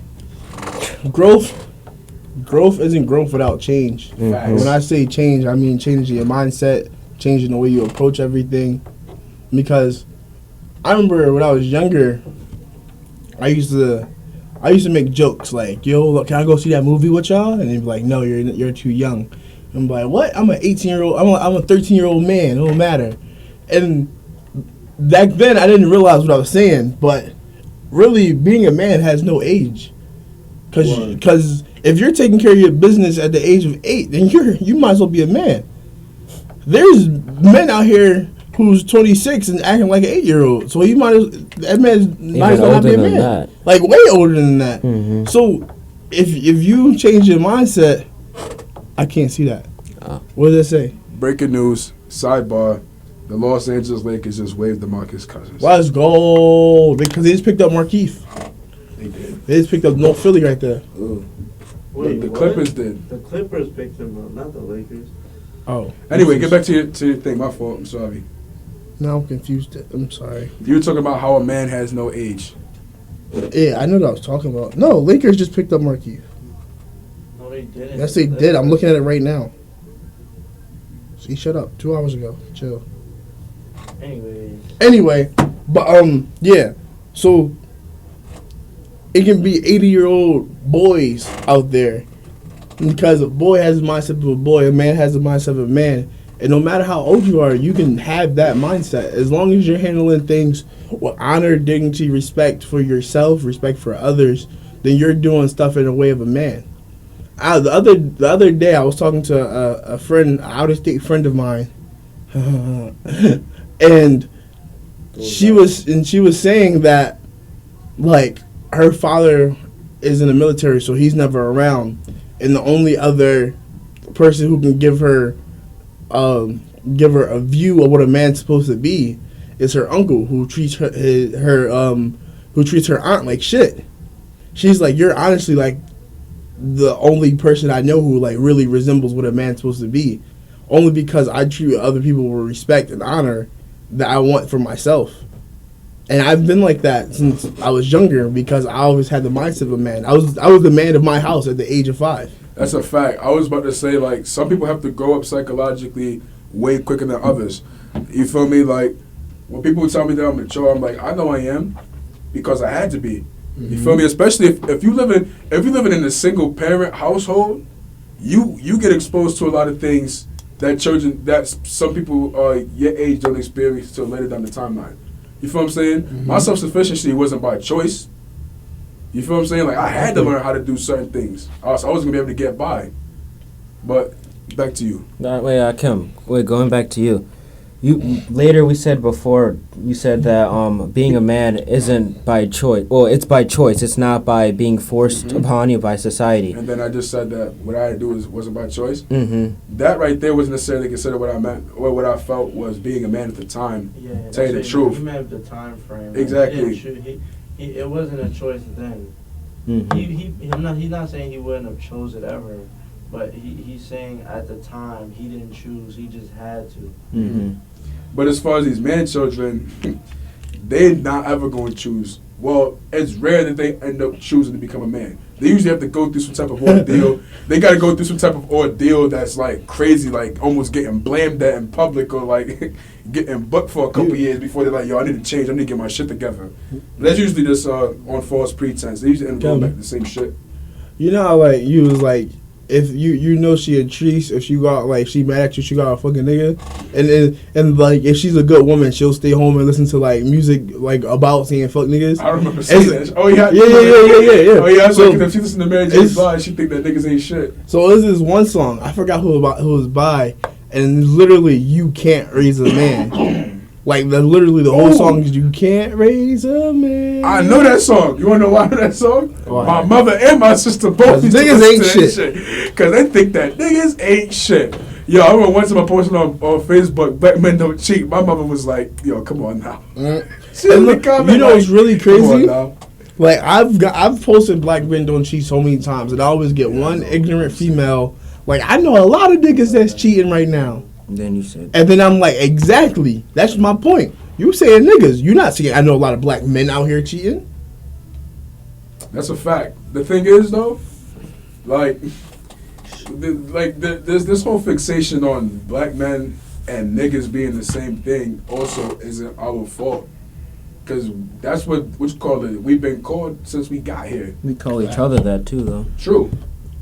growth isn't growth without change. Facts. When I say change, I mean changing your mindset, changing the way you approach everything. Because I remember when I was younger, I used to make jokes like, "Yo, look, can I go see that movie with y'all?" And they'd be like, "No, you're too young." I'm like, "What? I'm an 18-year-old. I'm a 13-year-old man. It don't matter." And back then, I didn't realize what I was saying, but really, being a man has no age. Word. Because if you're taking care of your business at the age of 8, then you might as well be a man. There's men out here who's 26 and acting like an 8-year-old, so that man might as well not be a older than man. that. Like way older than that. Mhm. So if you change your mindset, I can't see that. What does it say? Breaking news, sidebar. The Los Angeles Lakers just waived DeMarcus Cousins. Let's go. Because they just picked up Markeith. They did. They just picked up North Philly right there. Wait, the what? Clippers did. The Clippers picked him up, not the Lakers. Oh. Anyway, get back to your thing. My fault. I'm sorry. Now I'm confused. I'm sorry. You were talking about how a man has no age. Yeah, I know what I was talking about. No, Lakers just picked up Markeith. No, they didn't. Yes, they did. I'm looking at it right now. See, shut up. 2 hours ago. Chill. Anyway, but yeah. So it can be 80-year-old boys out there, because a boy has the mindset of a boy, a man has the mindset of a man, and no matter how old you are, you can have that mindset as long as you're handling things with honor, dignity, respect for yourself, respect for others. Then you're doing stuff in the way of a man. The other day, I was talking to a friend, an out-of-state friend of mine, and she was saying that, like, her father is in the military, so he's never around, and the only other person who can give her a view of what a man's supposed to be is her uncle, who treats her aunt like shit. She's like, "You're honestly like the only person I know who like really resembles what a man's supposed to be, only because I treat other people with respect and honor that I want for myself." And I've been like that since I was younger, because I always had the mindset of a man. I was the man of my house at the age of 5. That's a fact. I was about to say, like, some people have to grow up psychologically way quicker than others. You feel me? Like, when people tell me that I'm mature, I'm like, I know I am, because I had to be. You feel me? Especially if you living in a single parent household, you get exposed to a lot of things that some people your age don't experience till later down the timeline. You feel what I'm saying? My self-sufficiency wasn't by choice. You feel what I'm saying? Like, I had to learn how to do certain things. I wasn't going to be able to get by. But, back to you. Kim, going back to you. We said before, you said that being a man isn't by choice. Well, it's by choice. It's not by being forced upon you by society. And then I just said that what I had to do wasn't by choice. Mm-hmm. That right there wasn't necessarily considered what I meant, or what I felt was being a man at the time. Yeah, Tell you the truth. He meant the time frame. Exactly. It wasn't a choice then. Mm-hmm. He's not saying he wouldn't have chose it ever, but he's saying at the time he didn't choose. He just had to. Mm-hmm. But as far as these man children, they're not ever going to choose. Well, it's rare that they end up choosing to become a man. They usually have to go through some type of ordeal. They got to go through some type of ordeal that's like crazy, like almost getting blamed at in public, or like, getting booked for a couple years before they're like, yo, I need to change. I need to get my shit together. That's usually just on false pretense. They usually end up going back to the same shit. You know how like you was like if you know she a treat, if she got like she mad at you, she got a fucking nigga, and like if she's a good woman, she'll stay home and listen to like music like about saying fuck niggas. I remember saying that. Oh yeah, yeah. Oh yeah, So, like if she listen to Mary J. Blige, she think that niggas ain't shit. So there's this one song I forgot who was by, and literally you can't raise a man. Like literally the whole song is you can't raise a man. I know that song. You wanna know why I know that song? Why? My mother and my sister both used to Niggas listen ain't to that shit. Cause they think that niggas ain't shit. Yo, I remember one time I posted on Facebook, black men don't cheat. My mother was like, yo, come on now. She And in the look, comment you know like, what's really come on crazy? now. Like I've posted black men don't cheat so many times, and I always get one ignorant female. Like I know a lot of niggas that's cheating right now, And then you said, and then I'm like, exactly. That's my point. You saying niggas? You not saying I know a lot of black men out here cheating. That's a fact. The thing is though, like, there's this whole fixation on black men and niggas being the same thing. Also, isn't our fault. Cause that's what you call it. We've been called since we got here. we call each other that too, though. True,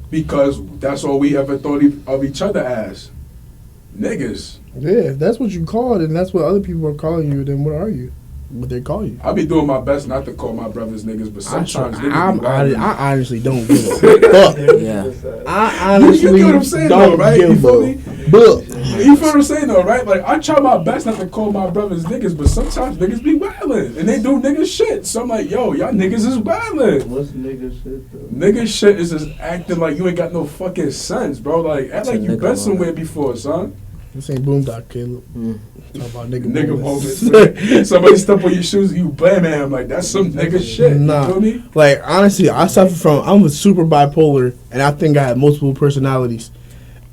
because that's all we ever thought of each other as, niggas. Yeah, if that's what you call it, and that's what other people are calling you, then what are you? What they call you? I be doing my best not to call my brothers niggas, but sometimes I honestly don't give a fuck. Yeah. I honestly You get what I'm saying, don't though, right? You give feel a me? fuck. You feel what I'm saying though, right? Like I try my best not to call my brothers niggas, but sometimes niggas be wildin' and they do nigga shit. So I'm like, yo, y'all niggas is wildin'. What's nigga shit though? Nigga shit is just acting like you ain't got no fucking sense, bro. Like act like you nigga been somewhere moment. before, son. This ain't Boondock, Caleb. Talk about Nigga moments. moments. Somebody step on your shoes, you blaming him like that's some nigga shit. Nah. You feel me? Like honestly, I'm super bipolar, and I think I have multiple personalities.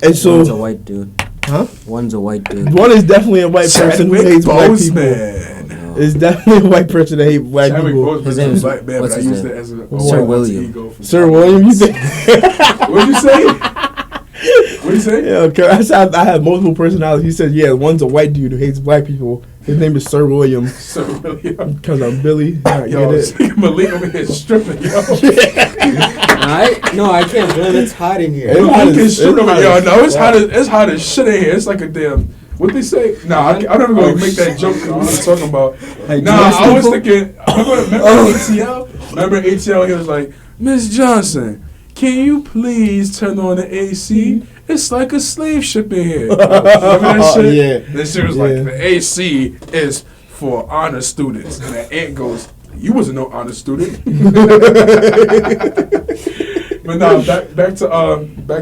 And so, One's a white dude. huh? One's a white dude. One is definitely a white person who Chadwick hates black people. Boseman. It's definitely a white person that hates black Chadwick people. Boseman His is name a is- black man, what's but I his used name? it as a Sir white William. ego from Sir William, you think? What'd you say? What'd you say? Yeah, okay. I said I have multiple personalities. He said, yeah, one's a white dude who hates black people. His name is Sir William. Sir William. Because I'm Billy. I Yo, get it. Malik over here stripping, yo. No, I can't blame it. It's hot in here. It's hot Malik as- is stripping, it's hot yo. as No, it's fuck. it's hot as shit in here. It's like a damn. What they say? Nah, I'm never gonna make that joke. What I'm talking about. Like, Nah, dress I was people? thinking. Remember ATL? Remember ATL? He was like, Miss Johnson, can you please turn on the AC? It's like a slave ship in here. Remember that shit? Yeah. Then she was Yeah. like, the AC is for honor students. And the aunt goes, you wasn't no honor student. But nah, back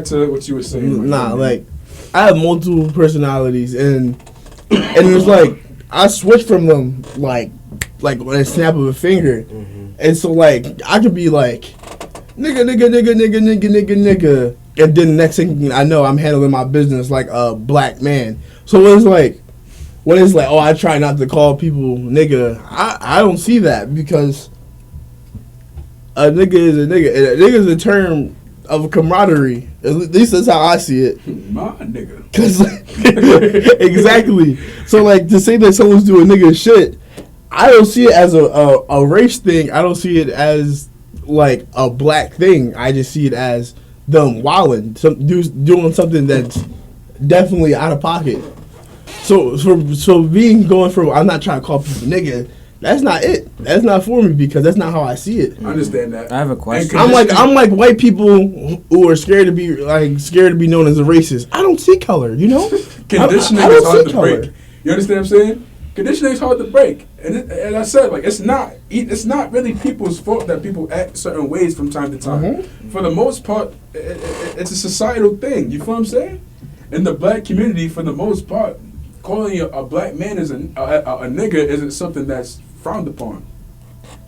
to what you were saying. Nah, like I have multiple personalities, and it's like I switch from them like with a snap of a finger, and so like I could be like nigga, and then the next thing I know, I'm handling my business like a black man. So it's like when it's like, oh, I try not to call people nigga. I don't see that because a nigga is a nigga. And a nigga is a term of camaraderie. At least that's how I see it. My nigga. Cause exactly. So like to say that someone's doing nigga shit, I don't see it as a race thing. I don't see it as like a black thing. I just see it as them wilding, doing something that's definitely out of pocket. So going from I'm not trying to call people nigga. That's not it. That's not for me because that's not how I see it. I understand that. I have a question. I'm like white people who are scared to be known as a racist. I don't see color, you know. Conditioning I don't is hard see to color. break. You understand what I'm saying? Conditioning is hard to break, and I said like it's not really people's fault that people act certain ways from time to time. For the most part, it's a societal thing. You feel what I'm saying? In the black community, for the most part, calling a black man as a nigga isn't something that's frowned upon.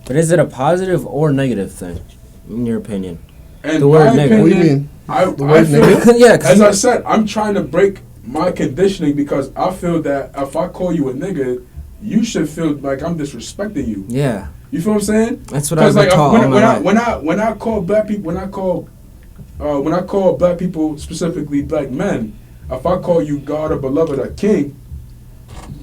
But is it a positive or negative thing, in your opinion? And The word my nigga. What do you opinion, mean? I word feel, nigga? Yeah, 'cause as I said, I'm trying to break my conditioning because I feel that if I call you a nigga, you should feel like I'm disrespecting you. Yeah, You feel what I'm saying? that's what I've been like taught all my life. when I call black people when I call black people, specifically black men, if I call you God or beloved or king,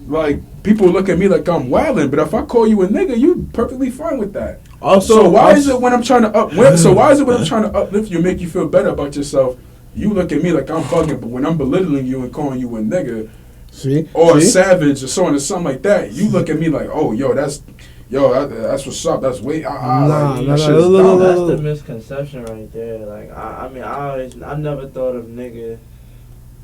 like people look at me like I'm wilding, but if I call you a nigga, you perfectly fine with that. Also, So why is it when I'm trying to uplift you, make you feel better about yourself, you look at me like I'm bugging, but when I'm belittling you and calling you a nigga See? or a See? savage or so on or something like that, you look at me like, oh, that's what's up. That's way Nah, that nah, shit nah, is look, dumb. look, That's the misconception right there. Like, I mean, I never thought of nigga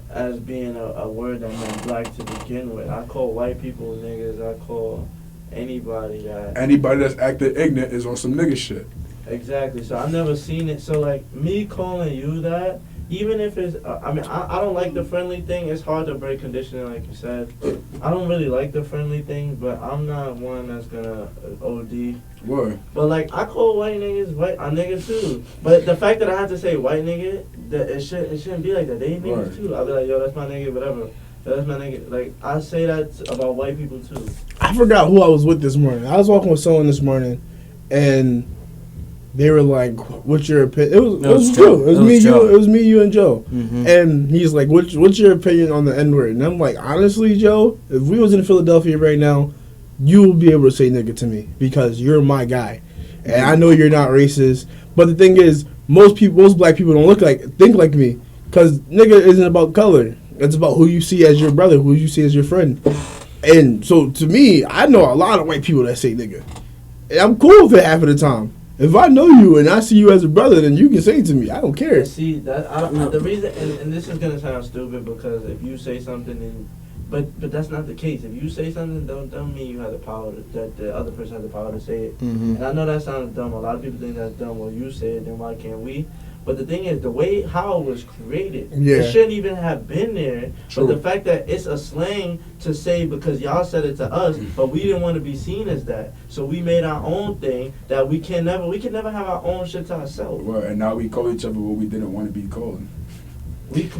as being a word that meant black to begin with. I call white people niggas. I call anybody that. Anybody that's acting ignorant is on some nigga shit. Exactly. So I've never seen it. So like me calling you that, even if it's, I don't like the friendly thing. It's hard to break conditioning, like you said. I don't really like the friendly thing, but I'm not one that's gonna OD. Word. But like I call white niggas a nigga too. But the fact that I have to say white nigga, that it shouldn't be like that. They niggas Right. too. I'll be like, yo, that's my nigga, whatever. Yo, that's my nigga. Like I say that about white people too. I forgot who I was with this morning. I was walking with someone this morning, and they were like, "What's your opinion?" It was Joe. It was me, Joe. you. It was me, you, and Joe. Mm-hmm. And he's like, "What's your opinion on the N word?" And I'm like, "Honestly, Joe, if we was in Philadelphia right now, you will be able to say nigga to me because you're my guy, and I know you're not racist. But the thing is, most black people don't think like me, because nigga isn't about color. It's about who you see as your brother, who you see as your friend. And so to me, I know a lot of white people that say nigga, and I'm cool with it half of the time. If I know you and I see you as a brother, then you can say it to me. I don't care. And see that the reason, and this is gonna sound stupid because if you say something, and but that's not the case. If you say something, don't mean you have the power that the other person has the power to say it. Mm-hmm. And I know that sounds dumb. A lot of people think that's dumb. Well, you say it, then why can't we? But the thing is, the way how it was created, Yeah. it shouldn't even have been there. True. But the fact that it's a slang to say because y'all said it to us, but we didn't want to be seen as that, so we made our own thing that we can never have our own shit to ourselves. Word. And now we call each other what we didn't want to be called.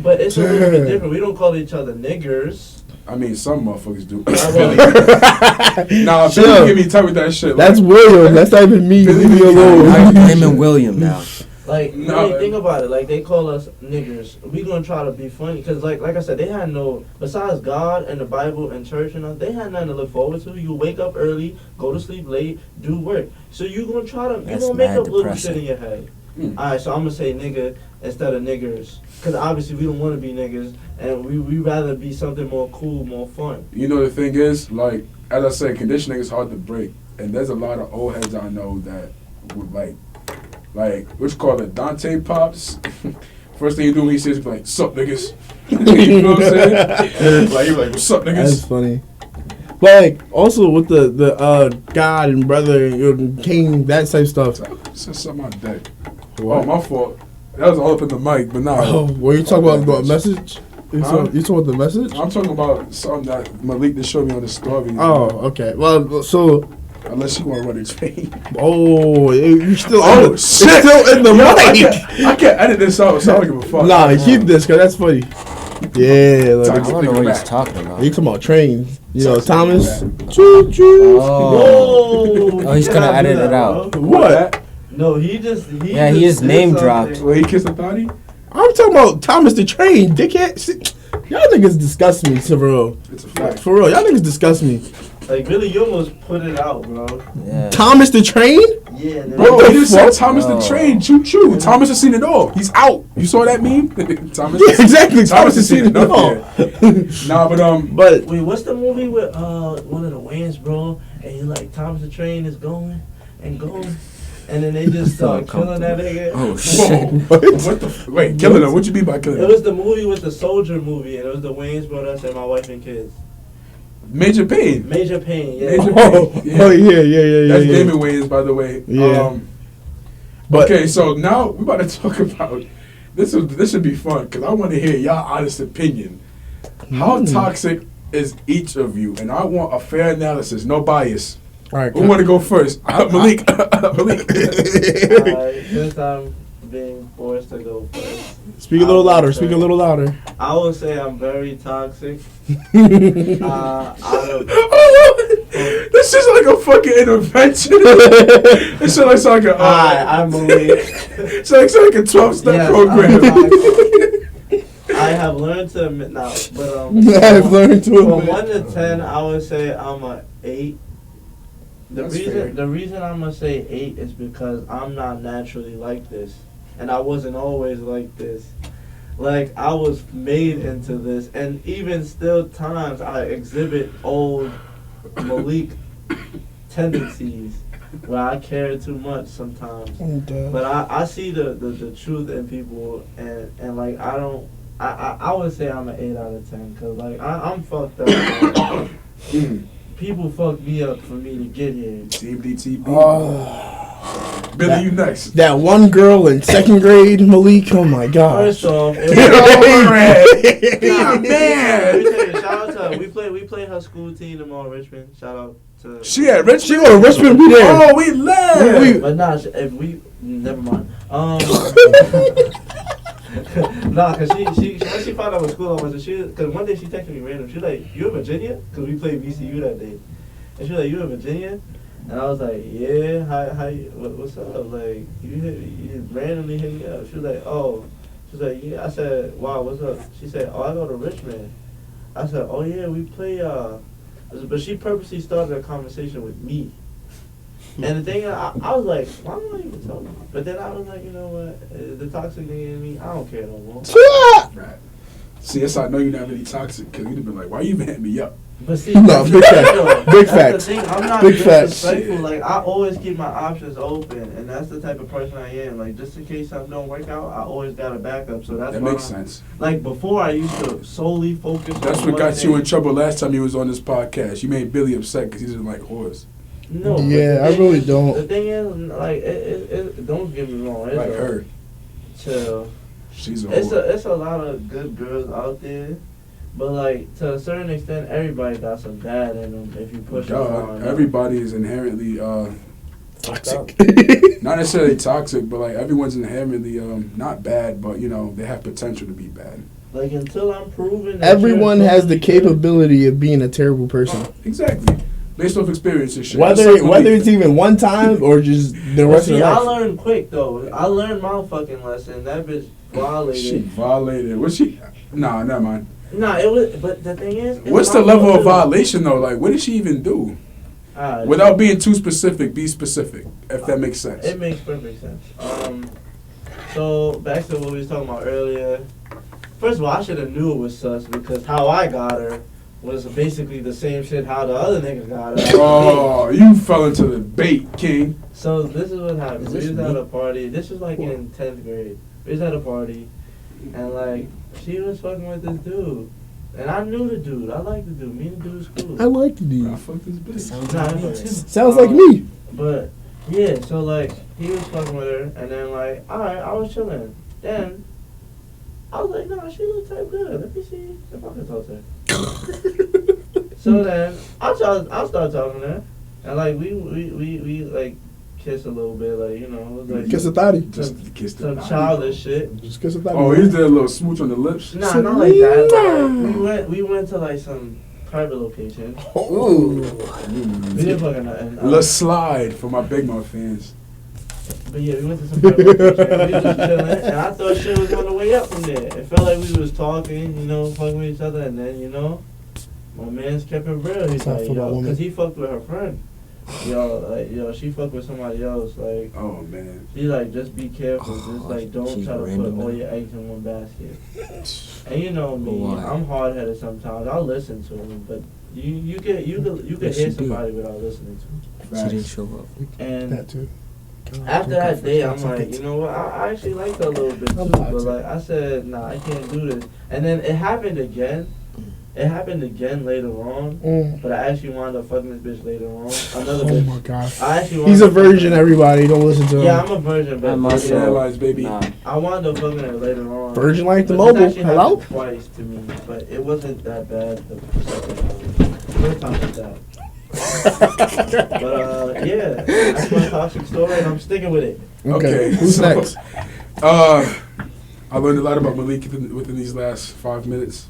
But it's a little bit different. We don't call each other niggers. I mean, some motherfuckers do. Well, Nah, Sure. Billy get me tight with that shit. That's like, William. That's not even me. Billy Leave me be- alone. I'm claiming William now. Like, No, really think about it. Like, they call us niggers. We gonna try to be funny. Because, like I said, they had no, besides God and the Bible and church and all, they had nothing to look forward to. You wake up early, go to sleep late, do work. So you gonna try to, you That's gonna make mad up little depressing. shit in your head. Mm. Alright, so I'm gonna say nigga instead of niggers. Because obviously we don't want to be niggers. And we rather be something more cool, more fun. You know, the thing is, like, as I said, conditioning is hard to break. And there's a lot of old heads I know that would, like, what you call it, Dante Pops. First thing you do when he says, be like, sup, niggas. You know what I'm saying? Like, you're like, what's up, That's niggas? funny. But like, also with the God and brother and king, that type of stuff. Said something on deck. Oh, my fault. That was all up in the mic, but nah. Oh, were you talking about the message? You Huh? talking about the message? I'm talking about something that Malik just showed me on the story. Oh, okay. Well, so Unless you want to run it straight. you still Oh, it's shit. still in the Yo, mic. I can't edit this out, so I don't give a fuck. Nah, keep this, cause that's funny. Yeah, like, I don't know what he's talking about. you talking about trains? You know, Talk to Thomas. me Choo choo. Oh. Whoa! Oh, he's you gonna cannot do edit that, it out. bro. What? No, he just just name did dropped. something. Well, he kissed a thotty? I'm talking about Thomas the Train, dickhead. Y'all niggas disgust me, for real. It's a fact. For real, y'all niggas disgust me. Like, really, you almost put it out, bro. Yeah. Thomas the Train? Yeah, man. Bro, What he the just said fuck? Thomas the Oh. Train, choo choo. Thomas has seen it all. He's out. You saw that meme? Thomas. Yeah, exactly. Thomas has seen it all. all. Nah, but But Wait, what's the movie with one of the Wayans, bro? And he like Thomas the Train is going and going, and then they just start killing that nigga. Oh whoa, shit. what the? Wait, killing him? What you mean by killing It him? was the movie with the soldier movie, and it was the Wayans brothers and my wife and kids. Major Pain. Major Pain, yeah. Major oh, Pain. yeah, yeah. That's Damon Wayans, by the way. Yeah. But- Okay, so now we're about to talk about this. This should be fun because I want to hear y'all honest opinion. How toxic is each of you? And I want a fair analysis, no bias. all right. Who want to go first? Malik. Malik. Alright, since I'm being forced to go first, Speak a little louder. Speak a little louder. I would say I'm very toxic. Out of This is like a fucking intervention. This shit looks like a. Hi, I'm Malik. It's like a 12-step Yes, program. I have learned to admit now, but I've learned to from admit. 1 to 10, I would say I'm a 8. That's fair. The reason I'm gonna say 8 is because I'm not naturally like this, and I wasn't always like this. Like, I was made into this, and even still times I exhibit old Malik tendencies where I care too much sometimes. But I see the truth in people, and like, I would say I'm an 8 out of 10, because like, I'm fucked up. People fucked me up for me to get here. TBTB. Oh. Billy, you next. That one girl in 2nd grade, Malik. Oh my gosh. First off, Nah, man. let me tell you, shout out to her. We play her school team tomorrow, Richmond. Shout out to. She at Richmond. She go to Richmond, we there. Oh, we live. But nah, if we never mind. Nah, cause she when she found out what school I was, cause one day she texted me random. She was like, "You in Virginia?" Cause we played VCU that day, and she was like, "You in Virginia?" And I was like, "Yeah, how you, what's up?" Like, you randomly hit me up. She was like, "Oh," she was like, "Yeah." I said, "Wow, what's up?" She said, "Oh, I go to Richmond." I said, "Oh yeah, we play." But she purposely started a conversation with me. And the thing, I was like, why am I even talking? But then I was like, you know what? The toxic thing in me, I don't care no more. Right. See, that's how I know you're not really toxic, because you'd have been like, why you even hit me up? But see, No, that's big the facts. thing, though. Big That's facts. the thing. I'm not Big facts. disrespectful. Like, I always keep my options open, and that's the type of person I am. Like, just in case something don't work out, I always got a backup. So that's That why makes sense. Like, before I used to solely focus That's on what one got thing. you in trouble last time you was on this podcast. You made Billy upset because he didn't like whores. No. but Yeah, the I thing really is- don't. The thing is, like, it don't get me wrong. It's Like a- her. Chill. She's a It's whore. a lot of good girls out there, but like to a certain extent, everybody got some bad in them. If you push them Duh. on, Everybody is inherently Toxic. not necessarily toxic, but like everyone's inherently not bad, but you know they have potential to be bad. Like until I'm proven. That Everyone you're has the totally good. capability of being a terrible person. Exactly, based off experience and shit. Whether Just like whether Malik. it's even one time or just the But rest of see, your I life. learned quick though. I learned my fucking lesson. That bitch She violated. violated. What's she? Nah, never mind. Nah, it was. But the thing is, it's What's the not level gonna of do. violation though? Like, what did she even do? Alright, Without being too specific, be specific, if that makes sense. It makes perfect sense. So back to what we was talking about earlier. First of all, I should have knew it was sus because how I got her was basically the same shit how the other niggas got her. Oh, you fell into the bait, King. So this is what happened. Is We this was at me? a party. This was like in 10th grade. We was at a party, and like she was fucking with this dude, and I knew the dude. I liked the dude. Me and the dude was cool. I like the Bro, I dude. fucked this bitch. Sounds Nah, like me us. too. Sounds like me. But yeah, so like he was fucking with her, and then like alright, I was chilling. Then I was like, nah, she look type good. Let me see if I can talk to her. So then I start talking to her, and like we like kiss a little bit, like you know, it was like Kiss a thotty. Just kiss the some body. childish shit. Just kiss a thotty. Oh, he did a little smooch on the lips. Nah, not like that. Like, we went to like some private location. Ooh. We didn't fucking nothing. Let's slide for my Big Mouth fans. But yeah, we went to some private location. We was just chilling, and I thought shit was on the way up from there. It felt like we was talking, you know, fucking with each other, and then you know, my man's kept it real. He's Tough like, for that yo, woman. cause he fucked with her friend. Yo, she fucked with somebody else. Like, Oh man. he like, just be careful. Just Oh, like, don't she's try to put random all now. your eggs in one basket. And you know me, Why? I'm hard headed sometimes. I'll listen to him, but you can Yes, hear you do. somebody without listening to him. She didn't show up. And That too. after that day, I'm like, you know what? I actually liked her a little bit too, I'm but toxic. like I said, nah, I can't do this. And then it happened again. It happened again later on, but I actually wound up fucking this bitch later on. Another Oh my bitch. gosh. I actually wound He's a up fucking virgin, her. everybody. Don't listen to him. Yeah, I'm a virgin, but I must yeah, Realize, baby. Nah. I wound up fucking her later on. Virgin like the But mobile. this actually Hello? happened twice to me, but it wasn't that bad the second time. First time was that. But yeah, that's my toxic story, and I'm sticking with it. Okay. Who's so, next? I learned a lot about Malik within these last 5 minutes.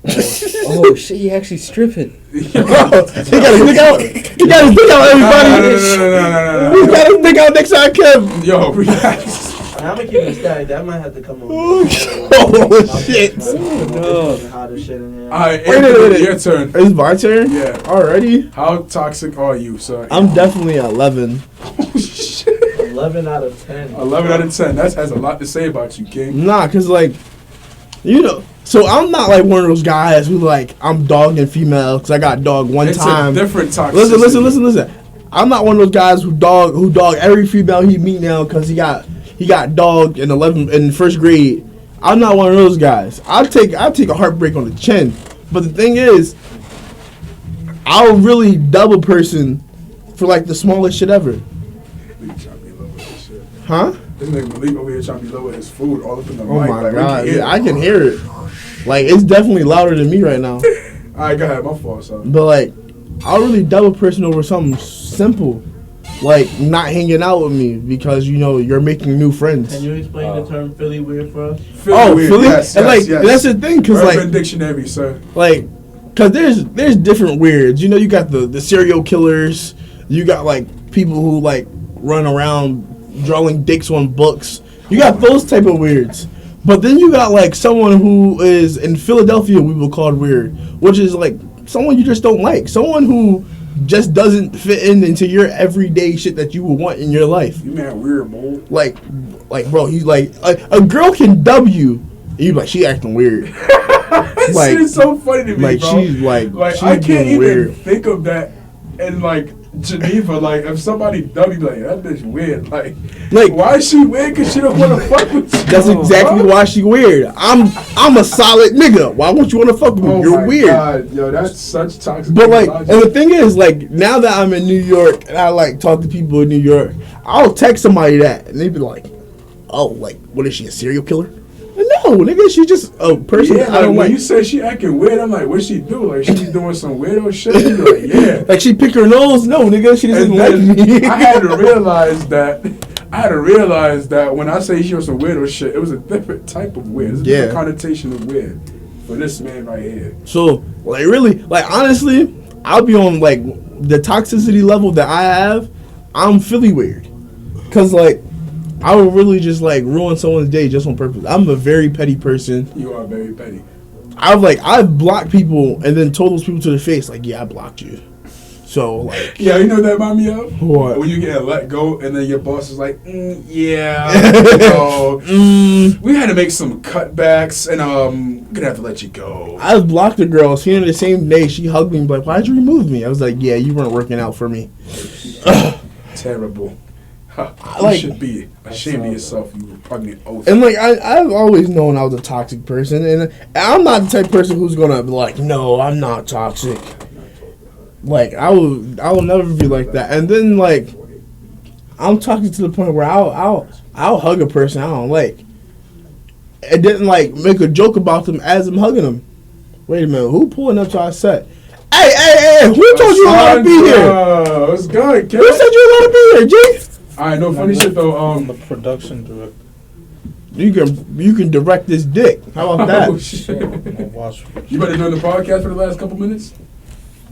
Oh shit, he actually stripping. He got his dick out. He got his dick out, everybody. No. He got his dick out next time, Kev. Yo, relax. I'm gonna keep it static. That might have to come on. Oh, shit. No. Hottest shit in there. All right, Wait. Anthony, your turn. It's my turn? Yeah. Already? How toxic are you, sir? I'm definitely 11. 11 out of 10. 11 out of 10. That has a lot to say about you, King. Nah, because, like, you know, so I'm not like one of those guys who, like, I'm dogging females because I got dogged one It's time. a different toxicity. Listen. I'm not one of those guys who dog every female he meet now because he got dogged in first grade. I'm not one of those guys. I'll take a heartbreak on the chin. But the thing is, I'll really double person for like the smallest shit ever. Nigga trying to be low with this shit. Huh? This nigga Malik over here trying to be low with his food all up in the Oh mic. my like, god, we can hear yeah, I it. can hear it. Like it's definitely louder than me right now. Alright, go ahead. My fault, son. But like, I'll really double person over something simple, like not hanging out with me because you know you're making new friends. Can you explain the term Philly weird for us? Philly, yes, and like yes. that's the thing, cause Urban like Dictionary, sir. like, cause there's different weirds. You know, you got the serial killers. You got like people who like run around drawing dicks on books. You got those type of weirds. But then you got like someone who is in Philadelphia we will call weird, which is like someone you just don't like. Someone who just doesn't fit into your everyday shit that you would want in your life. You man weird, boy. Like bro, he's like a girl can W. And you like she acting weird. That Like- shit is so funny to me, Like bro. she's like she's I can't being even weird. think of that in like Geneva. Like if somebody W, like that bitch weird. Like why is she weird? Cause she don't want to fuck with you. That's exactly bro. why she weird. I'm a solid nigga. Why won't you want to fuck with me? Oh You're my weird. God, yo, that's such toxic. But like, logic. and the thing is, like, now that I'm in New York and I like talk to people in New York, I'll text somebody that and they be like, "Oh, like, what is she, a serial killer?" No, nigga, she's just a person yeah, I don't when like. you say she acting weird, I'm like, what she do? Like she doing some weirdo shit? You be like, yeah. Like she pick her nose. No, nigga, she doesn't And like then me. I had to realize that. When I say she was some weirdo shit, it was a different type of weird. It's a different connotation of weird for this man right here. So, like, really, like, honestly, I'll be on, like, the toxicity level that I have, I'm Philly weird. Because, like, I would really just, like, ruin someone's day just on purpose. I'm a very petty person. You are very petty. I've blocked people and then told those people to their face, like, yeah, I blocked you. So, like... Yeah, you know what that remind me of? What? When you get let go and then your boss is like, yeah, so we had to make some cutbacks and we're gonna have to let you go. I've blocked a girl. Seen her the same day. She hugged me, like, why'd you remove me? I was like, yeah, you weren't working out for me. Terrible. You Like- should be ashamed of yourself, you repugnant oaf. And like I've always known I was a toxic person, and I'm not the type of person who's gonna be like, no, I'm not toxic. Like I will never be like that. And then like I'm toxic to the point where I'll hug a person I don't like, and then like make a joke about them as I'm hugging them. Wait a minute, who pulling up to our set? Hey, who told you allowed to be here? What's good, kid? Who said you allowed to be here, G? Alright, no funny shit though. The production director. You can direct this dick. How about that? Oh, shit. Watch You better join the podcast for the last couple minutes?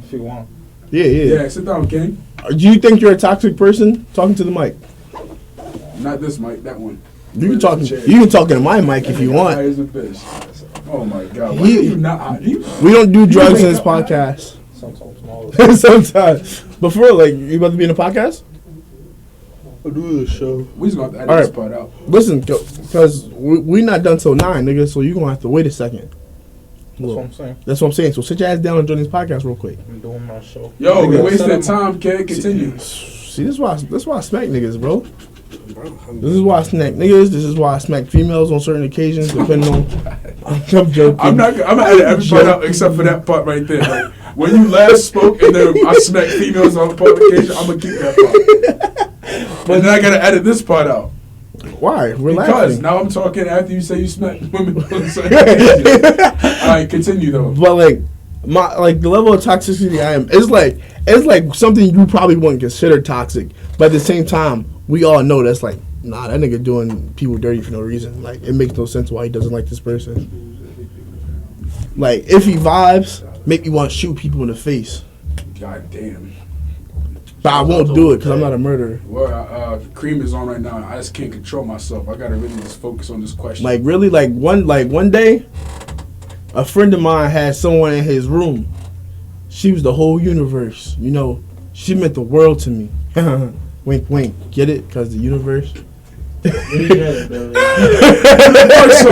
if you want. Yeah. Yeah, sit down, King. Do you think you're a toxic person? Talking to the mic. Not this mic, that one. You can Where's talk. the chair? You can talk in my mic if you High want. as a fish. Oh my god. Why do you not? You, We don't do drugs in wake this up- podcast. Sometimes smaller. Sometimes. Before, like, you about to be in a podcast? I'll do the show. we just gonna have to edit All this right. part out. Listen, because we not done till 9, nigga. So you gonna have to wait a second. That's what I'm saying. That's what I'm saying. So sit your ass down and join this podcast real quick. I'm doing my show. Yo, we Nigga, wasting set up- time, kid. Continue. See, this is why I smack niggas, bro. This is why I smack niggas. This is why I smack females on certain occasions, depending on. I'm joking. I'm gonna edit every part out except for that part right there. Like when you last spoke and then I smacked females on publication, I'm gonna keep that part. But then I gotta edit this part out. Why? We're Because laughing. now I'm talking after you say you smack women on certain occasions. Alright, continue though. But like the level of toxicity I am, it's like something you probably wouldn't consider toxic, but at the same time, we all know that's like, nah, that nigga doing people dirty for no reason. Like it makes no sense why he doesn't like this person. Like if he vibes, make me want to shoot people in the face. God damn. But I won't do it because I'm not a murderer. Well, Cream is on right now. I just can't control myself. I gotta really just focus on this question. Like really, one day, a friend of mine had someone in his room. She was the whole universe. You know, she meant the world to me. Wink, wink. Get it? Cause the universe. So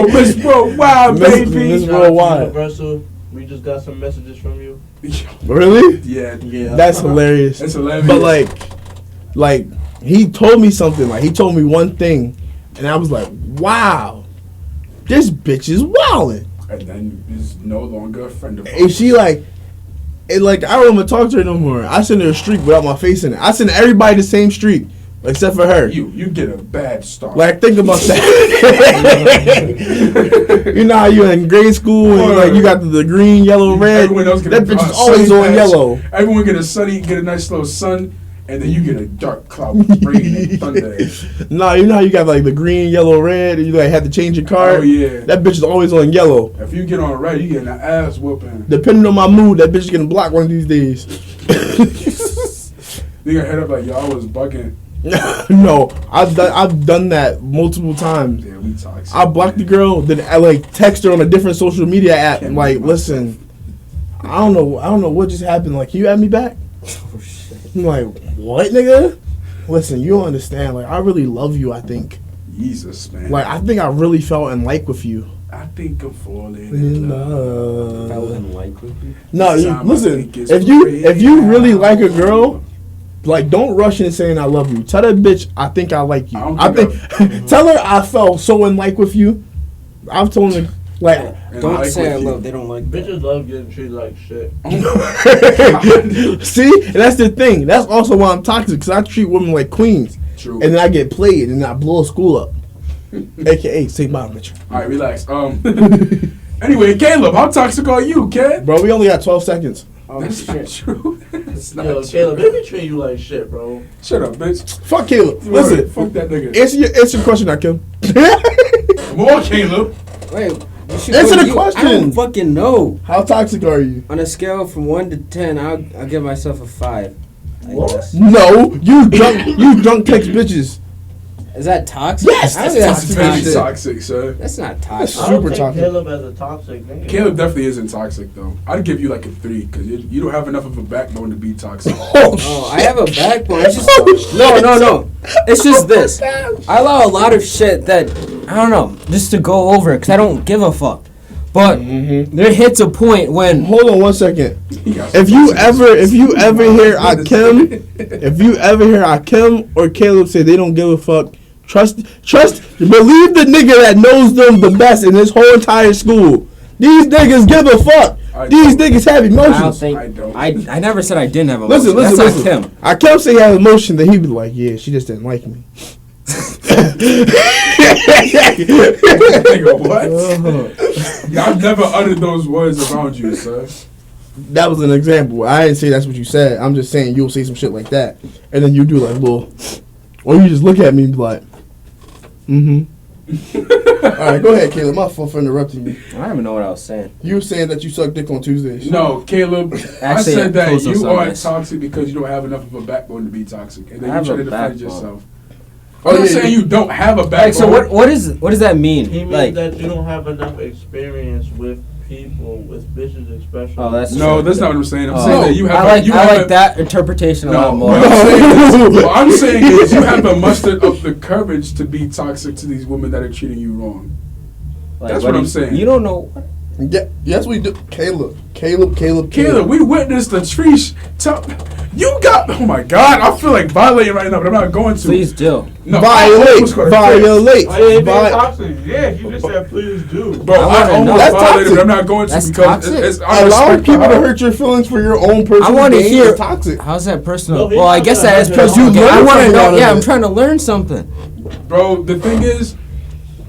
Miss Worldwide, baby. Miss Worldwide. Universal. We just got some messages from you. Really? Yeah. That's hilarious. That's hilarious. But like he told me something. Like he told me one thing, and I was like, wow, this bitch is wildin'. And then is no longer a friend of ours. And she like I don't even talk to her no more. I send her a streak without my face in it. I send everybody the same streak except for her. You get a bad start. Like think about that. You know how you in grade school and you got the green, yellow, red. Everyone else get That a bitch is sunny always on patch. yellow. Everyone get a nice little sun, and then you get a dark cloud with rain and thunder. Nah, you know how you got like the green, yellow, red, and you like had to change your card. Oh yeah. That bitch is always on yellow. If you get on red, you get an ass whooping. Depending on my mood, that bitch is gonna block one of these days. You gonna head up like y'all was bugging. No, I've done that multiple times. Yeah, we toxic. I blocked the girl, then I like text her on a different social media app. I'm like, listen, I don't know what just happened. Like, can you add me back? Oh shit. I'm like, what, nigga? Listen, you don't understand. Like, I really love you. I think. Jesus, man. Like, I think I really fell in like with you. I think I'm falling in love. Fell in like with you. No, Time I listen. think it's If you real. really like a girl, like don't rush in saying I love you. Tell that bitch I think I like you. I don't Tell her I fell so in like with you. I've told her like. And Don't like say I with you. love. They don't like that. Bitches love getting treated like shit. See, and that's the thing. That's also why I'm toxic because I treat women like queens, True. and then I get played and I blow a school up. AKA say bye, Mitchell. All right, relax. Anyway, Caleb, how toxic are you, kid? Bro, we only got 12 seconds. Oh That's not shit. true. That's not Yo, true. Caleb, they be treating you like shit, bro. Shut up, bitch. Fuck Caleb. Word, Listen, fuck that nigga. answer your question, I Kim. More Caleb. Wait. You should Answer go the you. question. I don't fucking know. How toxic are you? On a scale from 1 to 10, I'll give myself a 5. I guess. No, you drunk text bitches. Is that toxic? Yes, I don't that's think That's toxic. very toxic, sir. That's not toxic. I don't Super think toxic. Caleb as a toxic nigga. Caleb definitely isn't toxic, though. I'd give you like a 3, because you don't have enough of a backbone to be toxic. Oh, I have a backbone. It's just no. It's just this. I allow a lot of shit that I don't know, just to go over because I don't give a fuck. But there hits a point when Hold on 1 second. If you ever hear Akim, or Caleb say they don't give a fuck, trust, believe the nigga that knows them the best in this whole entire school. These niggas give a fuck. These niggas have I don't emotions. think I don't. I never said I didn't have emotions. Listen. That's not Kim. Akim say he has emotion, then he be like, yeah, she just didn't like me. Nigga, what? Yeah, I've never uttered those words around you, sir. That was an example. I didn't say that's what you said. I'm just saying you'll say some shit like that, and then you do like little, or you just look at me and be like, All right, go ahead, Caleb. My fault for interrupting you. I don't even know what I was saying. You were saying that you suck dick on Tuesdays. No, Caleb. I Actually, said that close those you are numbers. toxic because you don't have enough of a backbone to be toxic, and then I you have try a to defend backbone. yourself. Oh, I'm not yeah, saying you don't have a backbone. Like, so what does that mean? He means Like, that you don't have enough experience with people, with bitches especially. oh, that's No, true. that's not what I'm saying. I'm Oh. saying that you have. I like have like that interpretation a No, lot more. what I'm saying is, what I'm saying is you haven't mustered up the courage to be toxic to these women that are treating you wrong. Like, That's what I'm saying. You don't know. Yeah, yes, we do. Caleb. Caleb, we witnessed the Trish. You got. Oh my God, I feel like violating right now, but I'm not going to. Please do. No, Violate. Toxic. Yeah, you just said please do. Bro, I wanna know. almost That's violated, toxic. but I'm not going to That's because toxic. it's Allowing unrespectful. people to hurt your feelings for your own personal I wanna gain hear- is toxic. How's that personal? No, he's Well, I not guess gonna that is hurt your personal. own gain. I feelings. want to Something out know. of Yeah, it. I'm trying to learn something. Bro, the thing is,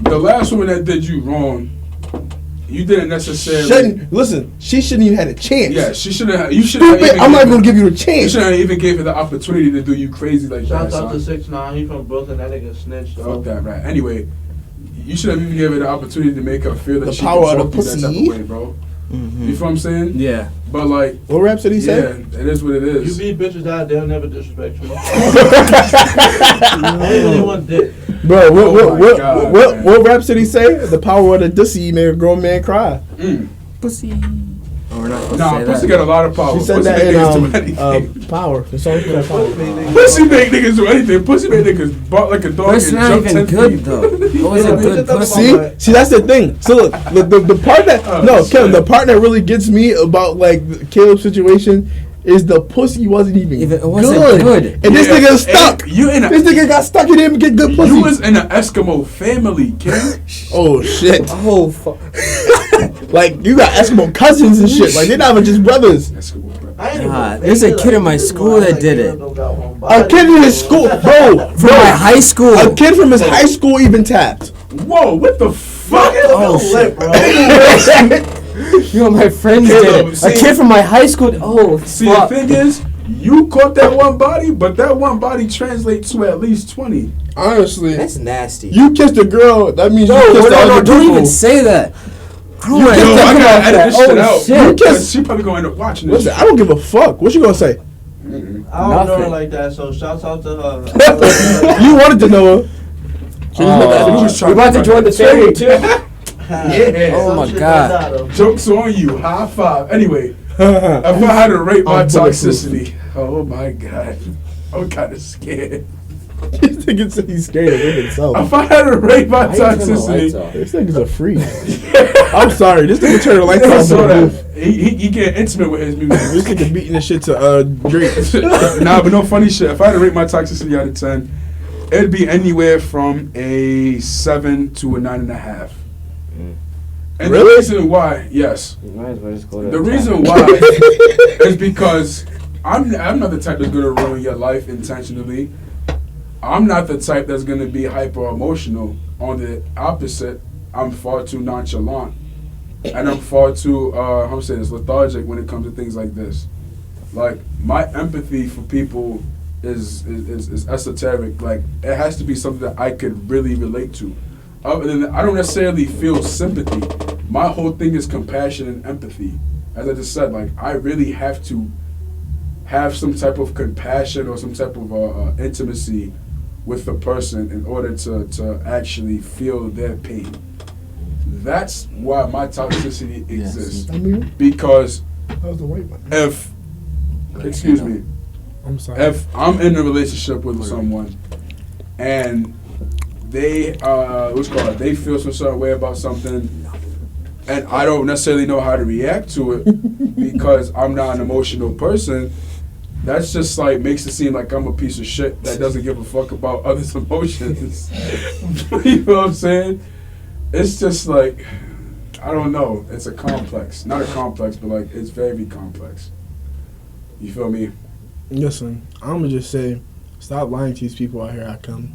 the last woman that did you wrong, you didn't necessarily. She shouldn't even had a chance. Yeah, she shouldn't have. You shouldn't have Stupid. even I'm not given- gonna give you a You chance. shouldn't have even gave her the opportunity to do you crazy like Shout that. out to son. 6ix9ine. He from Brooklyn. That nigga snitched. Fuck Though. that, right? Anyway, you should have even given her the opportunity to make her feel that The she power can of talk the to you that type pussy. of way, bro. You feel what I'm saying? Yeah. But like, What raps did he yeah, say? it is what it You is. beat bitches out, they'll never disrespect you. Anyone did. Bro, Oh my God, man. what raps did he say? The power of the pussy made a grown man cry. Pussy. Oh, we're not supposed Nah, to say pussy that. got a lot of power. She said Pussy that make in niggas do anything. Power. The song called Power. Pussy make niggas do anything. Pussy make niggas bark like a dog But it's and not jump even 10 good feet. though. It wasn't good pussy. See, that's the thing. So look, the part that Kevin, the part that really gets me about like Caleb's situation is the pussy wasn't even It wasn't good. and this Yeah, nigga is stuck. and you in a- This nigga got stuck. He didn't even get good pussy. You was in an Eskimo family, kid. Oh shit! Oh fuck. Like you got Eskimo cousins and shit. Like they're not even just brothers. Eskimo, bro. I ain't even God, there's a kid in my school that did it. A kid in his school, bro. From my high school. A kid from his high school even tapped. Whoa, what the fuck? Oh shit. bro. You know, my friends Caleb, did it. A see- kid from my high school. Oh See, fuck. the thing is, you caught that one body, but that one body translates to at least 20. Honestly, That's nasty. you kissed a girl. That means No, you kissed no, other don't people. even say that. I don't want to Yo, think I about gotta edit that. this shit Oh out. shit. Because she probably gonna end up watching this. Listen, I don't give a fuck. What you gonna say? I don't know Nothing. her like that, so shouts out to her. You wanted to know her. We're about to join the family too. Yeah. Oh my God. Joke's on you. High five. Anyway, if I had to rate my I'm bulletproof. toxicity, oh my God, I'm kind of scared. This nigga said he's scared of himself. If I had to rate my Why you turn the lights toxicity, off? This nigga's a freak. I'm sorry. This nigga turned the lights I off. saw in the booth. that. He get intimate with his This music. nigga beating this shit to Drake. Nah, but no funny shit. If I had to rate my toxicity out of 10, it'd be anywhere from a 7 to a 9.5. And Really? the reason why, yes. You might as well just go to The reason why is because I'm not the type that's gonna ruin your life intentionally. I'm not the type that's gonna be hyper emotional. On the opposite, I'm far too nonchalant, and I'm far too I'm saying it's lethargic when it comes to things like this. Like my empathy for people is esoteric. Like it has to be something that I could really relate to. Other than that, I don't necessarily feel sympathy. My whole thing is compassion and empathy. As I just said, like I really have to have some type of compassion or some type of intimacy with the person in order to actually feel their pain. That's why my toxicity exists. I mean, Because that was the white one. if, excuse me, I'm sorry. if I'm in a relationship with someone and they they feel some certain way about something and I don't necessarily know how to react to it because I'm not an emotional person, that's just like makes it seem like I'm a piece of shit that doesn't give a fuck about others' emotions. You know what I'm saying? It's just like, I don't know. It's a complex. Not a complex, but like it's very complex. You feel me? Listen, I'm gonna just say, stop lying to these people out here. I come.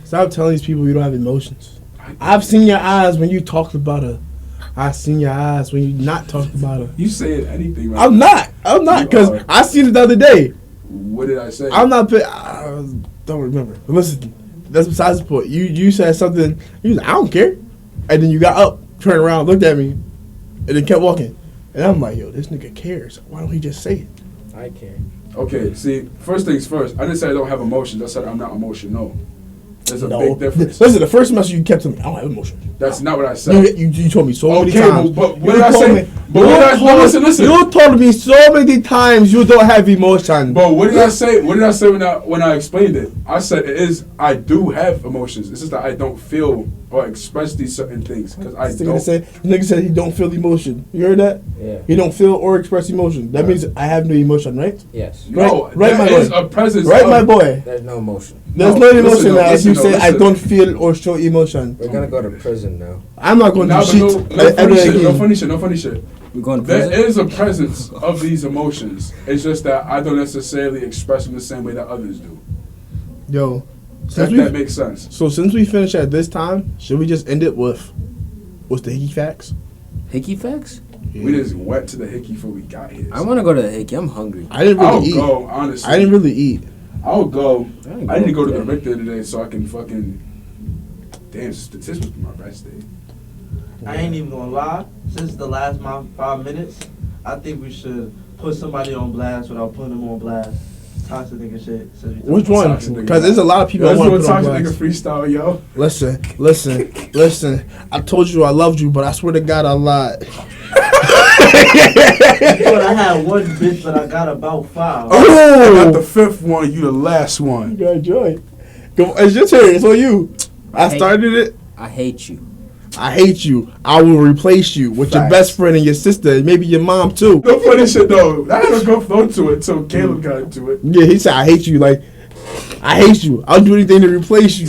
Stop telling these people you don't have emotions. I've seen your eyes when you talked about her. I've seen your eyes when you not talked about her. You saying anything right I'm now. not, You because are. I seen it the other day. What did I say? I'm not. I don't remember. But listen, that's besides the point. You said something. You was like, I don't care, and then you got up, turned around, looked at me, and then kept walking. And I'm like, yo, this nigga cares. Why don't he just say it? I care. Okay, see, first things first. I didn't say I don't have emotions. I said I'm not emotional. There's a No. big difference. Listen, the first message you kept to me, I don't have emotions. That's not what I said. You told me so many Okay, times. but what You did I told say? me- But what did I- no, listen. You told me so many times you don't have emotion. But what did I say? What did I say when I explained it? I said I do have emotions. It's just that I don't feel or express these certain things because I This don't. nigga said he don't feel emotion. You heard that? Yeah. He don't feel or express emotion. That means I have no emotion, right? Yes. No, Right, my there is boy. a presence. Right, of, my boy. There's no emotion. There's No, no listen, emotion no, now. If listen, you no, say I listen. don't feel or show emotion, We're gonna go to prison now. I'm not going to No, do but shit. no funny shit. No again. funny shit. No funny shit. We're going to There prison. is a presence of these emotions. It's just that I don't necessarily express them the same way that others do. Yo, If since that we makes sense. since we finish at this time, should we just end it with what's the hickey facts? Hickey facts? We just went to the hickey before we got here. I want to go to the Hickey. I'm hungry. I didn't I'll really eat. go, honestly. I didn't really eat. I'll go. didn't I need to go to the today. Richter today so I can fucking. Damn, this was my rest day. I ain't even gonna lie. Since the last 5 minutes, I think we should put somebody on blast without putting them on blast. Toxic nigga shit. Which one? Because there's a lot of people Let's I do want a to put on toxic blast. nigga freestyle, yo. Listen. I told you I loved you, but I swear to God I lied. But I had one bitch, but I got about 5. I got the 5th one. You the last You one. got joy. Go, it's your turn. It's on you. I started it. I hate you. I hate you. I will replace you with your Facts. best friend and your sister, and maybe your mom too. No funny shit though. That had a good flow to it until Caleb got into it. Yeah, he said I hate you. Like, I hate you. I'll do anything to replace you.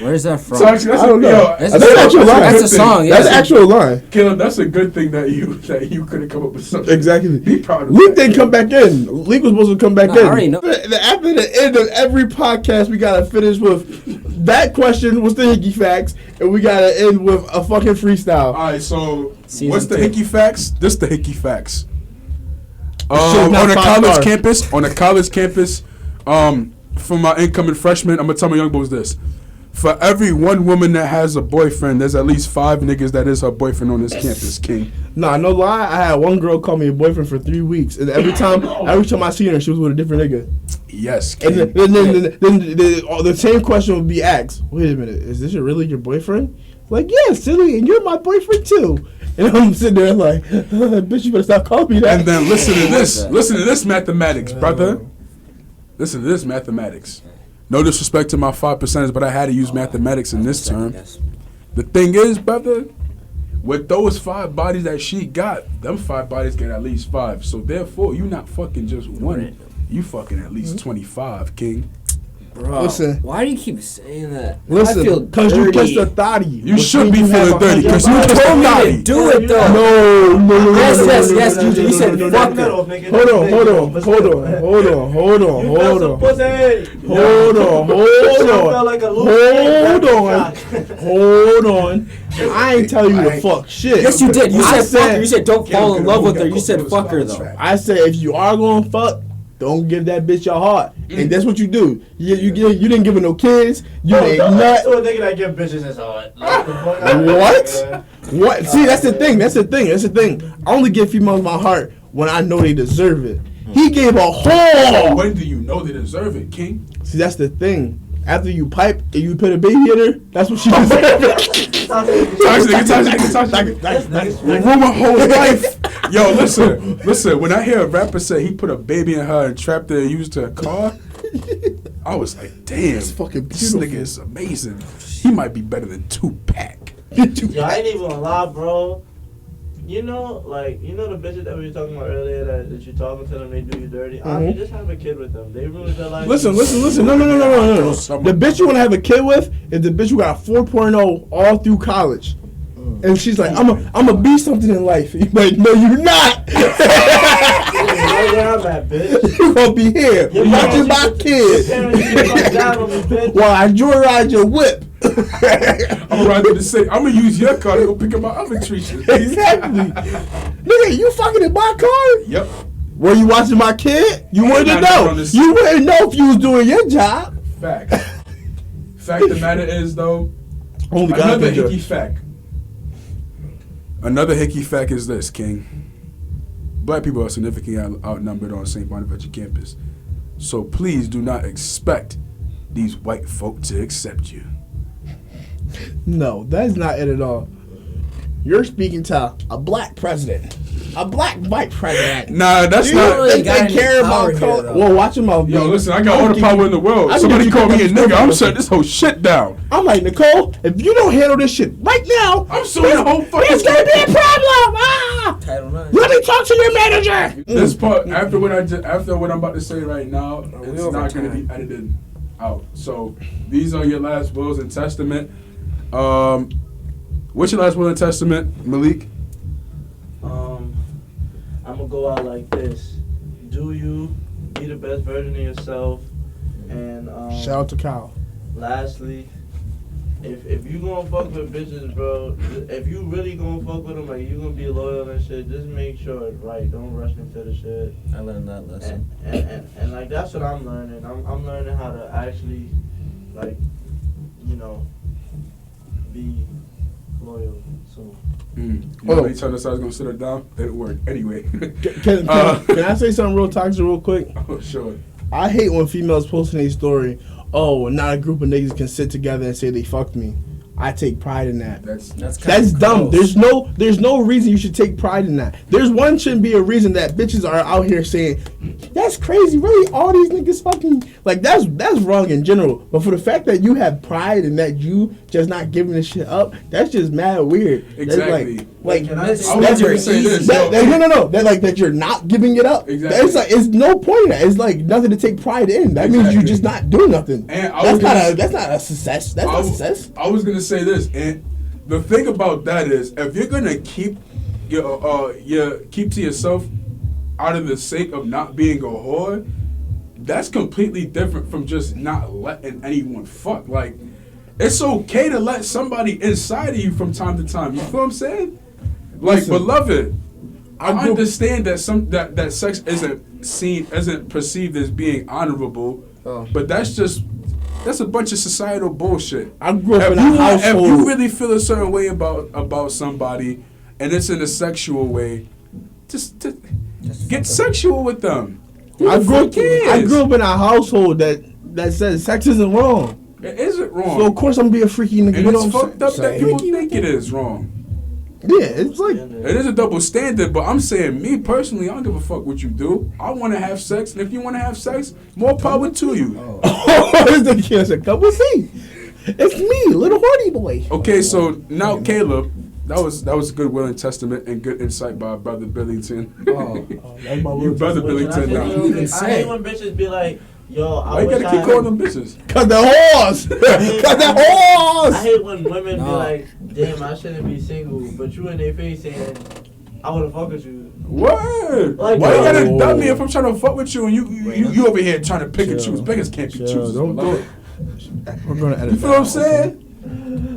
Where's that from? So actually, that's I don't know. That's That's an actual line. That's a good thing. song. That's Yeah. an actual line. Caleb, that's a good thing that you couldn't come up with something. Exactly. Be proud of Luke that. didn't come back in. Luke was supposed to come back Nah, I in. already know. After the end of every podcast, we gotta finish with that question. What's the hickey facts? And we gotta end with a fucking freestyle. All right, so Season what's the 2. hickey facts? This the hickey facts. Shit, not On a 5 college stars. campus, for my incoming freshmen, I'm gonna tell my young boys this: for every one woman that has a boyfriend, there's at least 5 niggas that is her boyfriend on this campus. King. Nah, no lie. I had one girl call me a boyfriend for 3 weeks, and every time I see her, she was with a different nigga. Yes, And King. then the same question would be asked. Wait a minute, is this really your boyfriend? Like, yeah, silly, and you're my boyfriend too. And I'm sitting there like, bitch, you better stop calling me that. And then listen to this. that? Listen to this mathematics, brother. Listen to this mathematics. No disrespect to my 5%ers, but I had to use mathematics in this term. Yes. The thing is, brother, with those 5 bodies that she got, them 5 bodies get at least 5. So therefore, you not fucking just one. You fucking at least 25, King. Bro, Listen. why do you keep saying that? I feel Listen, because you dirty. kissed a thotty. You which should means be you have feeling a dirty because you hundred- kissed a told me to thotty. do it though. No. Yes, yes, no, yes, no, you no, did. You no, said no, no, fuck no. her. Hold on. I ain't tell you to fuck shit. Yes, you did. You I said fuck her. You said don't fall in love with her. You said fuck her though. I said if you are going to fuck, don't give that bitch your heart. And that's what you do. You didn't give her no kids. You ain't nut. So a nigga that give bitches his heart. What? What? See, that's the thing. I only give females my heart when I know they deserve it. He gave a So whore. when do you know they deserve it, King? See, that's the thing. After you pipe and you put a baby in her, that's what she deserves. Ruin my whole life. Yo, listen. When I hear a rapper say he put a baby in her and trapped her and used her car, I was like, damn, fucking this beautiful. nigga is amazing. He might be better than Tupac. Yo, I ain't even gonna lie, bro. You know the bitches that we were talking about earlier that you talking to them, they do you dirty. I mean, just have a kid with them. They ruin their life. Listen. No. The bitch you want to have a kid with is the bitch who got a 4.0 all through college. And she's like, I'm a be something in life. You're like, no, you're not. Right where I'm at, bitch. You're going to be here Your watching my Your kids parents used to come down on me, bitch. while I joyride your whip. I'm gonna ride to the city. I'm gonna use your car to go pick up my other trees. Exactly. Nigga, you fucking in my car? Yep. Were you watching my kid? You wouldn't not know. on this- You wouldn't know if you was doing your job. Fact. Fact of the matter is though, Only God another can hickey judge. fact. Another hickey fact is this, King. Black people are significantly outnumbered on St. Bonaventure campus. So please do not expect these white folk to accept you. No, that's not it at all. You're speaking to a black president. A black white president. Nah, that's You not. don't think got they any care power about here, color? though. Well, watch your mouth. Yo, man. listen, I got all the power in the world. I Somebody think call you me a can- nigga, I'm shutting this whole shit down. I'm like, Nicole, if you don't handle this shit right now, I'm suing the whole fucking it's gonna be a problem. Ah! Title 9. Let me talk to your manager. This part, after what I'm about to say right now, we it's over not going to time. be edited out. So these are your last wills and testament. What's your last will and testament, Malik? I'm gonna go out like this. Do you be the best version of yourself? And Shout out to Kyle. lastly, if you gonna fuck with bitches, bro, if you really gonna fuck with them, like you gonna be loyal and shit, just make sure it's right. Don't rush into the shit. I learned that lesson. And like that's what I'm learning. I'm learning how to actually, like, you know, be loyal. So You know, they told us I was gonna sit her down. It didn't work. Anyway. Can I say something real toxic real quick? Oh, sure. I hate when females posting a story. Oh, not a group of niggas can sit together and say they fucked me. I take pride in that. That's dumb. There's no reason you should take pride in that. Shouldn't be a reason that bitches are out here saying, that's crazy, really, all these niggas fucking, like, that's wrong in general. But for the fact that you have pride and that you just not giving this shit up, that's just mad weird. Exactly. Like can I that's say- I was gonna say this. no. That you're not giving it up. Exactly. It's like it's no point in that. It's like nothing to take pride in. That means you're just not doing nothing. And I was That's not a success. That's not success. I was gonna say this, and the thing about that is, if you're gonna keep keep to yourself out of the sake of not being a whore, that's completely different from just not letting anyone fuck. Like, it's okay to let somebody inside of you from time to time. You feel what I'm saying? Like, Listen, beloved, I I grew- understand that that sex isn't perceived as being honorable, but that's a bunch of societal bullshit. I grew up If in a you, if household. you really feel a certain way about somebody, and it's in a sexual way, just get sexual with them. Who I the grew fuck up. cares? I grew up in a household that says sex isn't wrong. It isn't wrong. So of course I'm gonna be a freaky nigga. and You know it's what I'm fucked up that saying? people think it is wrong. Yeah, it's like It is a double standard, but I'm saying, me personally, I don't give a fuck what you do. I want to have sex, and if you want to have sex, more power to you. it's the kid said, "Come with me." It's me, little horny boy. Okay, so now Caleb, that was a good will and testament and good insight by Brother Billington. That's my You word. Brother Which I Billington hate now. a little bit- I hate when bitches be like, yo, Why I you wish gotta I keep had- calling them bitches? Cause the horse. Cause the horse. I hate when women be No. like, damn, I shouldn't be single, but you in their face saying, I wanna fuck with you. Word. Like, Why you gotta no. dub me if I'm trying to fuck with you and you over here trying to pick and choose? Beggars can't be Chill, choosers. don't beloved. We're gonna edit. You feel what I'm saying?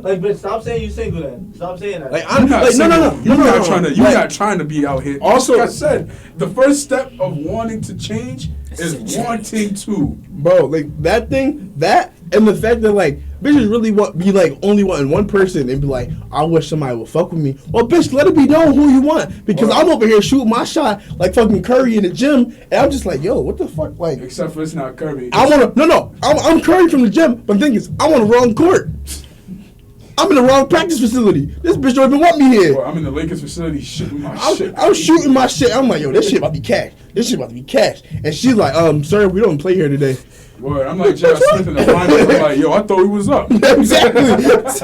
Like, bitch, stop saying you single then. Stop saying that. Like You're I'm not like single. You're not trying to. You're Like, not trying to be out here. Also- like I said, the first step of wanting to change is wanting to. bro, like that and the fact that like bitches really be like only wanting one person and be like, I wish somebody would fuck with me. Well, bitch, let it be known who you want because I'm over here shooting my shot like fucking Curry in the gym, and I'm just like, yo, what the fuck, like. Except for it's not Kirby. I'm Curry from the gym, but the thing is, I'm on the wrong court. I'm in the wrong practice facility. This bitch don't even want me here. Well, I'm in the Lakers facility shooting my shit. I'm shooting my shit. I'm like, yo, this shit about to be cash. This shit about to be cash. And she's like, sir, we don't play here today. Word, I'm like J.R. Smith in the finals. I'm like, yo, I thought we was up. Exactly. That's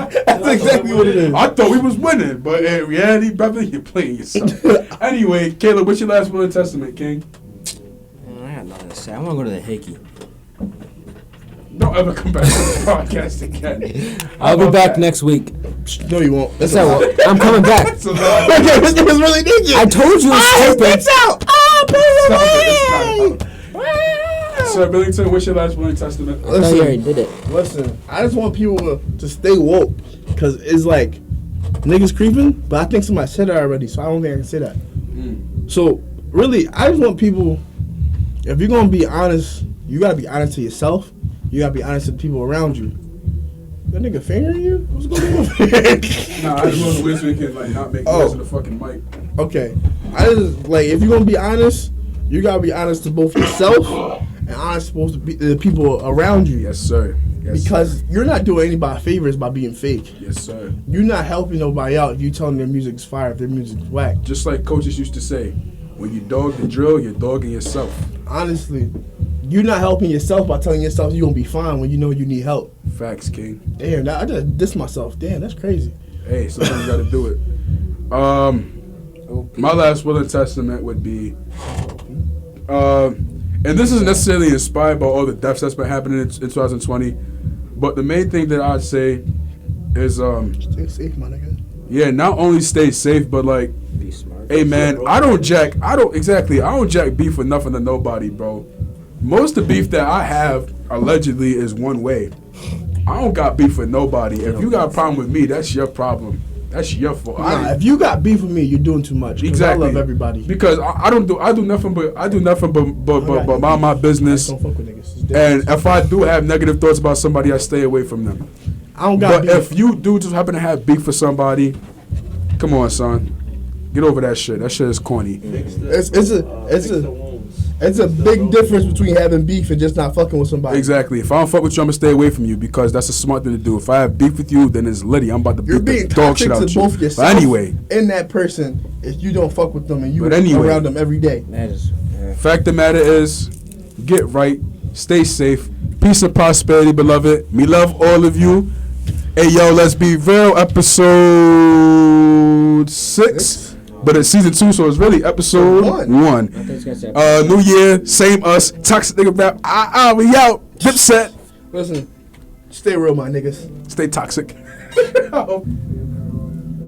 exactly what it is. I thought we was winning, but in reality, brother, you're playing yourself. Anyway, Caleb, what's your last will and testament, King? I got nothing to say. I want to go to the hickey. Don't ever come back to this podcast again. I'll be back next week. No, you won't. That's how I'm coming back. So, no, Okay, this nigga's really thinking. I told you it's taping. out. Oh, Sir Billington, what's your last will and testament? I thought you already did it. Listen, I just want people to stay woke because it's like niggas creeping, but I think somebody said it already, so I don't think I can say that. So really, I just want people. If you're gonna be honest, you gotta be honest to yourself. You gotta be honest to the people around you. That nigga fingering you? What's going on? Nah, I just want to wish we can like not make noise in the fucking mic. Okay, I just like if you're gonna be honest, you gotta be honest to both yourself and honest supposed to be the people around you. Yes, sir. Yes, Because sir. you're not doing anybody favors by being fake. Yes, sir. You're not helping nobody out if you telling their music's fire if their music's whack. Just like coaches used to say, when you dog the drill, you're dogging yourself. Honestly, you're not helping yourself by telling yourself you're gonna be fine when you know you need help. Facts, King. Damn, I just dissed myself. Damn, that's crazy. Hey, sometimes you gotta do it. My last will and testament would be, and this isn't necessarily inspired by all the deaths that's been happening in 2020, but the main thing that I'd say is, Stay safe, my nigga. yeah, not only stay safe, but like, Be smart. hey man, I don't jack beef with nothing to nobody, bro. Most of the beef that I have allegedly is one way. I don't got beef with nobody. If you got a problem with me, that's your problem. That's your fault. Nah, if you got beef with me, you're doing too much. 'Cause Exactly. I love everybody. Because I do nothing but mind my business. Don't fuck with niggas. It's different. And if I do have negative thoughts about somebody, I stay away from them. I don't got But beef. if you do just happen to have beef with somebody, come on, son. Get over that shit. That shit is corny. It's a big difference between having beef and just not fucking with somebody. Exactly. If I don't fuck with you, I'm gonna stay away from you because that's a smart thing to do. If I have beef with you, then it's litty. I'm about to You're beat the being dog shit toxic out to you. both yourself But anyway, and that person if you don't fuck with them and you But anyway. around them every day. That is. Yeah. fact of the matter is, get right, stay safe, peace and prosperity, beloved. Me love all of you. Hey yo, let's be real. Episode 6. But it's season 2, so it's really episode 1. I think it's gonna say New year, same us. Toxic nigga rap. We out. Dipset. Listen, stay real, my niggas. Stay toxic.